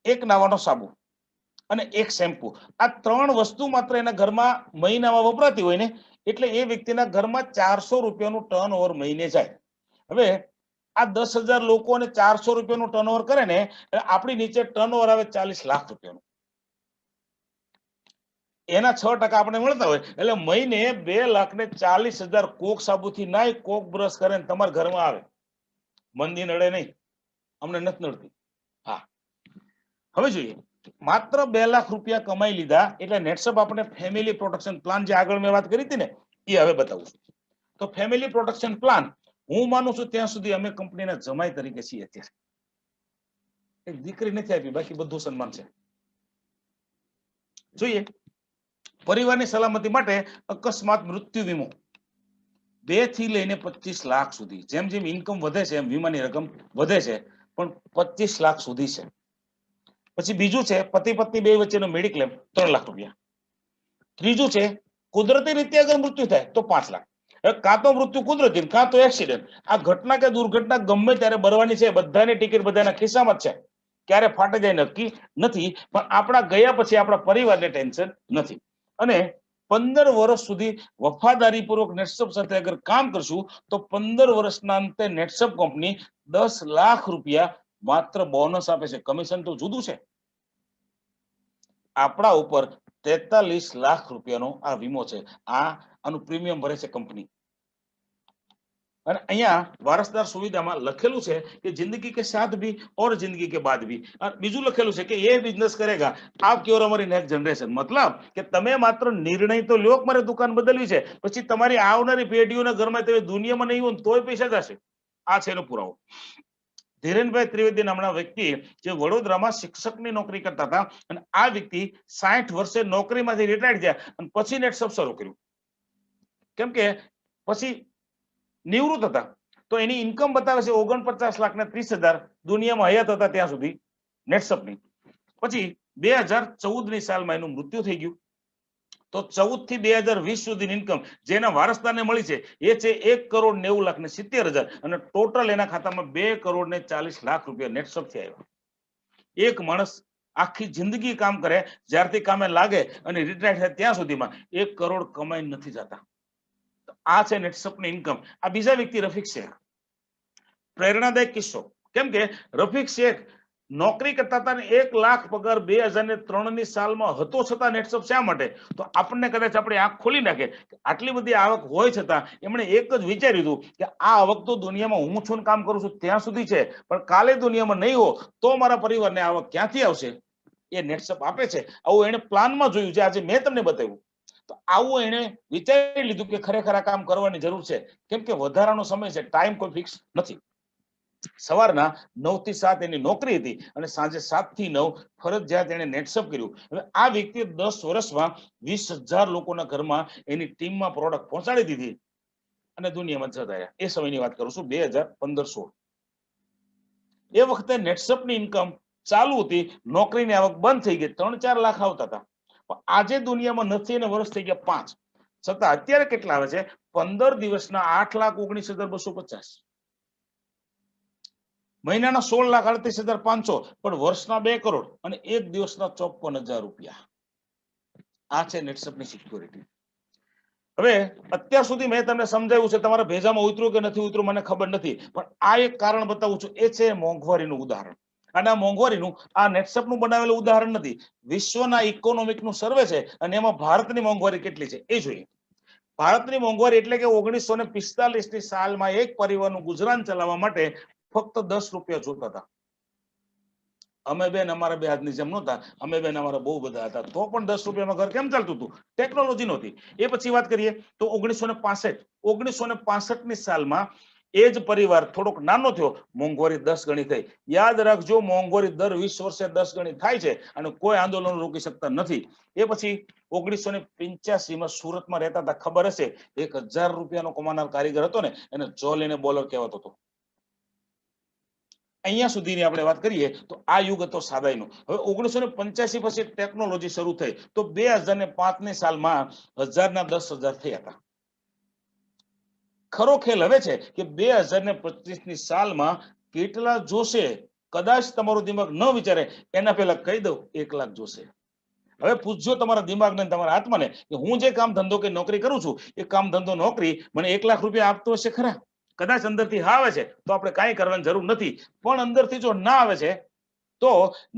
એક નાવાનો સાબુ અને એક શેમ્પુ, આ 3 વસ્તુ માત્ર એના ઘરમાં મહિનામાં વપરાતી હોય ને, એટલે એ વ્યક્તિના ઘરમાં 400 રૂપિયાનું ટર્નઓવર મહિને જાય. હવે આ 10,000 લોકો અને 400 રૂપિયાનું ટર્નઓવર કરે ને, આપણી નીચે ટર્નઓવર આવે 40 લાખ રૂપિયાનું. એના 6% આપણે મળતા હોય, એટલે મહિને 2,40,000 કોક સાબુથી નાય, કોક બ્રશ કરે તમારા ઘરમાં આવે. મંદી નડે નહીં, અમને નથી નડતી. હા, હવે જોઈએ માત્ર 2 લાખ રૂપિયા કમાઈ લીધા એટલે નેટસપ આપણે ફેમિલી પ્રોટેક્શન પ્લાન જે આગળ મેં વાત કરી હતી ને એ હવે બતાવું છું. તો ફેમિલી પ્રોટેક્શન પ્લાન હું માનું છું ત્યાં સુધી અમે કંપનીના જમાઈ તરીકે છીએ. અત્યારે એક દીકરી નથી આપી, બાકી બધું સન્માન છે. જોઈએ પરિવારની સલામતી માટે અકસ્માત મૃત્યુ વીમો 2 થી લઈને 25 લાખ સુધી. જેમ જેમ ઇન્કમ વધે છે એમ વીમાની રકમ વધે છે, પણ 25 લાખ સુધી છે. પછી બીજું છે પતિ પત્ની બે વચ્ચેનો મેડિક્લેમ 3 લાખ રૂપિયા. ત્રીજું છે કુદરતી રીતે અગર મૃત્યુ થાય તો 5 લાખ. કાં તો મૃત્યુ કુદરતી, કાં તો એક્સિડન્ટ. આ ઘટના કે દુર્ઘટના ગમે ત્યારે બનવાની છે. બધાની ટિકિટ બધાના ખિસ્સામાં જ છે. ક્યારે ફાટે જાય નક્કી નથી, પણ આપણા ગયા પછી આપણા પરિવારને ટેન્શન નથી. અને 15 વર્ષ સુધી વફાદારીપૂર્વક નેટસપ સાથે અગર કામ કરશું તો 15 વર્ષના અંતે નેટસપ કંપની 10 લાખ રૂપિયા માત્ર બોનસ આપે છે. કમિશન તો જુદું છે. આપણા ઉપર 43 લાખ રૂપિયાનો આ વીમો છે. આનું પ્રીમિયમ ભરે છે કંપની. અને અહીંયા વારસદાર સુવિધામાં લખેલું છે કે જિંદગી કે સાથ ભી और जिंदगी के बाद भी. બીજું લખેલું છે કે ये बिजनेस करेगा आपकी और हमारी नेक्स्ट जनरेशन. મતલબ કે તમે માત્ર નિર્ણય તો લ્યો મારે દુકાન બદલવી છે, પછી તમારી આવનારી પેઢીઓના ઘરમાં તમે દુનિયામાં નહીં હોય તોય પૈસા જશે. આ છે એનો પુરાવો. ધીરેનભાઈ ત્રિવેદી નામના વ્યક્તિ જે વડોદરામાં શિક્ષકની નોકરી કરતા હતા, અને આ વ્યક્તિ 60 વર્ષે નોકરીમાંથી રિટાયર્ડ થયા અને પછી નેટસપ શરૂ કર્યું. કેમ કે પછી નિવૃત્ત હતા. તો એની ઇન્કમ બતાવે છે 49 લાખ ને 30,000 દુનિયામાં હયાત હતા ત્યાં સુધી નેટસપની. પછી 2014 ની સાલમાં એનું મૃત્યુ થઈ ગયું. તો 14 થી 2020 સુધીની ઇન્કમ જેના વારસદારને મળી છે એ છે 1,90,70,000 અને ટોટલ એના ખાતામાં 2,40,00,000 રૂપિયા નેટસપથી આવ્યા. એક માણસ આખી જિંદગી કામ કરે, જ્યારથી કામે લાગે અને રિટાયર થાય ત્યાં સુધીમાં 1 કરોડ કમાઈ નથી જતા. આ છે નેટસપની ઇન્કમ. આ બીજા વ્યક્તિ રફીક શેખ. પ્રેરણાદાયક કિસ્સો. કેમ કે રફીક શેખ નોકરી કરતા હતા ને 1 લાખ પગાર 2003 ની સાલમાં હતો, છતાં નેટસપ શા માટે? તો આપણને કદાચ આપણે આંખ ખોલી નાખે આટલી બધી આવક હોય છતાં એમણે એક જ વિચાર્યું હતું કે આ આવક તો દુનિયામાં હું છું કામ કરું છું ત્યાં સુધી છે, પણ કાલે દુનિયામાં નહીં હો તો મારા પરિવારને આવક ક્યાંથી આવશે? એ નેટસપ આપે છે. આવું એને પ્લાનમાં જોયું છે. આજે મેં તમને બતાવ્યું. તો આવું એને વિચારી લીધું કે ખરેખર આ કામ કરવાની જરૂર છે. કેમ કે વધારાનો સમય છે, ટાઈમ કોઈ ફિક્સ નથી. સવારના 9 થી 7 એની નોકરી હતી અને સાંજે 7 થી 9 ફરજિયાત એને નેટસપ કર્યું. હવે આ વ્યક્તિએ 10 વર્ષમાં 20,000 લોકોના ઘરમાં એની ટીમમાં પ્રોડક્ટ પહોંચાડી દીધી અને દુનિયામાં જતા રહ્યા. એ સમયની વાત કરું છું, 2015-16. એ વખતે નેટસપની ઇન્કમ ચાલુ હતી, નોકરીની આવક બંધ થઈ ગઈ, 3-4 લાખ આવતા હતા. પણ આજે દુનિયામાં નથી અને વર્ષ થઈ ગયા 5, છતાં અત્યારે કેટલા આવે છે? 15 દિવસના 8,19,250, મહિનાના 16,38,500, પણ વર્ષના 2 કરોડ અને એક દિવસના 54,000 રૂપિયા. આ છે નેટસપની સિક્યોરિટી. હવે અત્યાર સુધી મેં તમને સમજાવ્યું છે, તમારા ભેજામાં ઉતર્યું કે નથી ઉતર્યું મને ખબર નથી, પણ આ એક કારણ બતાવું છું. એ છે મોંઘવારીનું ઉદાહરણ. અને આ મોંઘવારીનું આ નેટસપનું બનાવેલું ઉદાહરણ નથી, વિશ્વના ઇકોનોમિકનું સર્વે છે અને એમાં ભારતની મોંઘવારી કેટલી છે એ જોઈએ. ભારતની મોંઘવારી એટલે કે 1945 ની સાલમાં એક પરિવારનું ગુજરાન ચલાવવા માટે ફક્ત 10 રૂપિયા જોતા હતા. અમે બેન અમારા બે હાથની જેમ નહોતા, અમે બેન અમારા બહુ બધા હતા, તો પણ 10 રૂપિયામાં ઘર કેમ ચાલતું હતું? ટેકનોલોજી નહોતી. એ પછી વાત કરીએ તો 1965 ની સાલમાં એ જ પરિવાર થોડોક નાનો થયો, મોંઘવારી 10 ગણી થઈ. યાદ રાખજો, મોંઘવારી દર 20 વર્ષે 10 ગણી થાય છે અને કોઈ આંદોલન રોકી શકતા નથી. એ પછી 1985માં સુરતમાં રહેતા હતા, ખબર હશે, 1,000 રૂપિયાનો કમાનાર કારીગર હતો ને, એને જોલ એને બોલર કહેવાતો હતો. અહીંયા સુધીની આપણે વાત કરીએ તો આ યુગ હતો સાદાઈનો. હવે 1985 પછી ટેકનોલોજી શરૂ થઈ તો 2005 ની સાલમાં 1000 ના 10,000 થયા હતા. ખરો ખેલ હવે છે કે 2025 ની સાલમાં કેટલા જોશે? કદાચ તમારું દિમાગ ન વિચારે એના પહેલા કહી દઉં, 1 લાખ જોશે. હવે પૂછજો તમારા દિમાગને, તમારા આત્માને કે હું જે કામ ધંધો કે નોકરી કરું છું એ કામ ધંધો નોકરી મને 1 લાખ રૂપિયા આપતો હશે ખરા? કદાચ અંદરથી હા આવે છે તો આપણે કાંઈ કરવાની જરૂર નથી, પણ અંદરથી જો ના આવે છે તો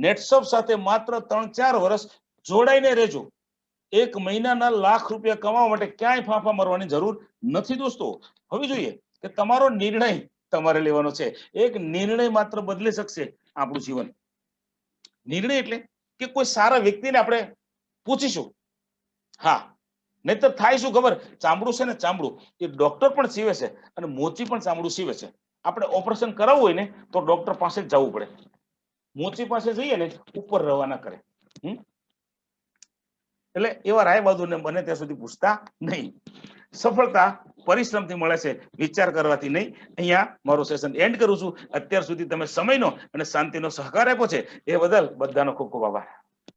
નેટસપ સાથે માત્ર 3-4 વર્ષ જોડાઈને રહેજો. 1 મહિનાના લાખ રૂપિયા કમાવા માટે ક્યાંય ફાંફા મારવાની જરૂર નથી દોસ્તો. હવે જોઈએ કે તમારો નિર્ણય તમારે લેવાનો છે. એક નિર્ણય માત્ર બદલી શકશે આપણું જીવન. નિર્ણય એટલે કે કોઈ સારા વ્યક્તિને આપણે પૂછીશું. હા, નહીતર થાય શું ખબર, ચામડું છે ને, ચામડું એ ડોક્ટર પણ સીવે છે અને મોચી પણ ચામડું સીવે છે. આપણે ઓપરેશન કરાવવું હોય ને તો ડોક્ટર પાસે જ જવું પડે. મોચી પાસે જઈએ ને ઉપર રવાના કરે. એટલે એવા રાયબાદુને બને ત્યાં સુધી પૂછતા નહીં. સફળતા પરિશ્રમથી મળે છે, વિચાર કરવાથી નહીં. અહીંયા મારું સેશન એન્ડ કરું છું. અત્યાર સુધી તમે સમયનો અને શાંતિનો સહકાર આપ્યો છે એ બદલ બધાનો ખૂબ ખૂબ આભાર.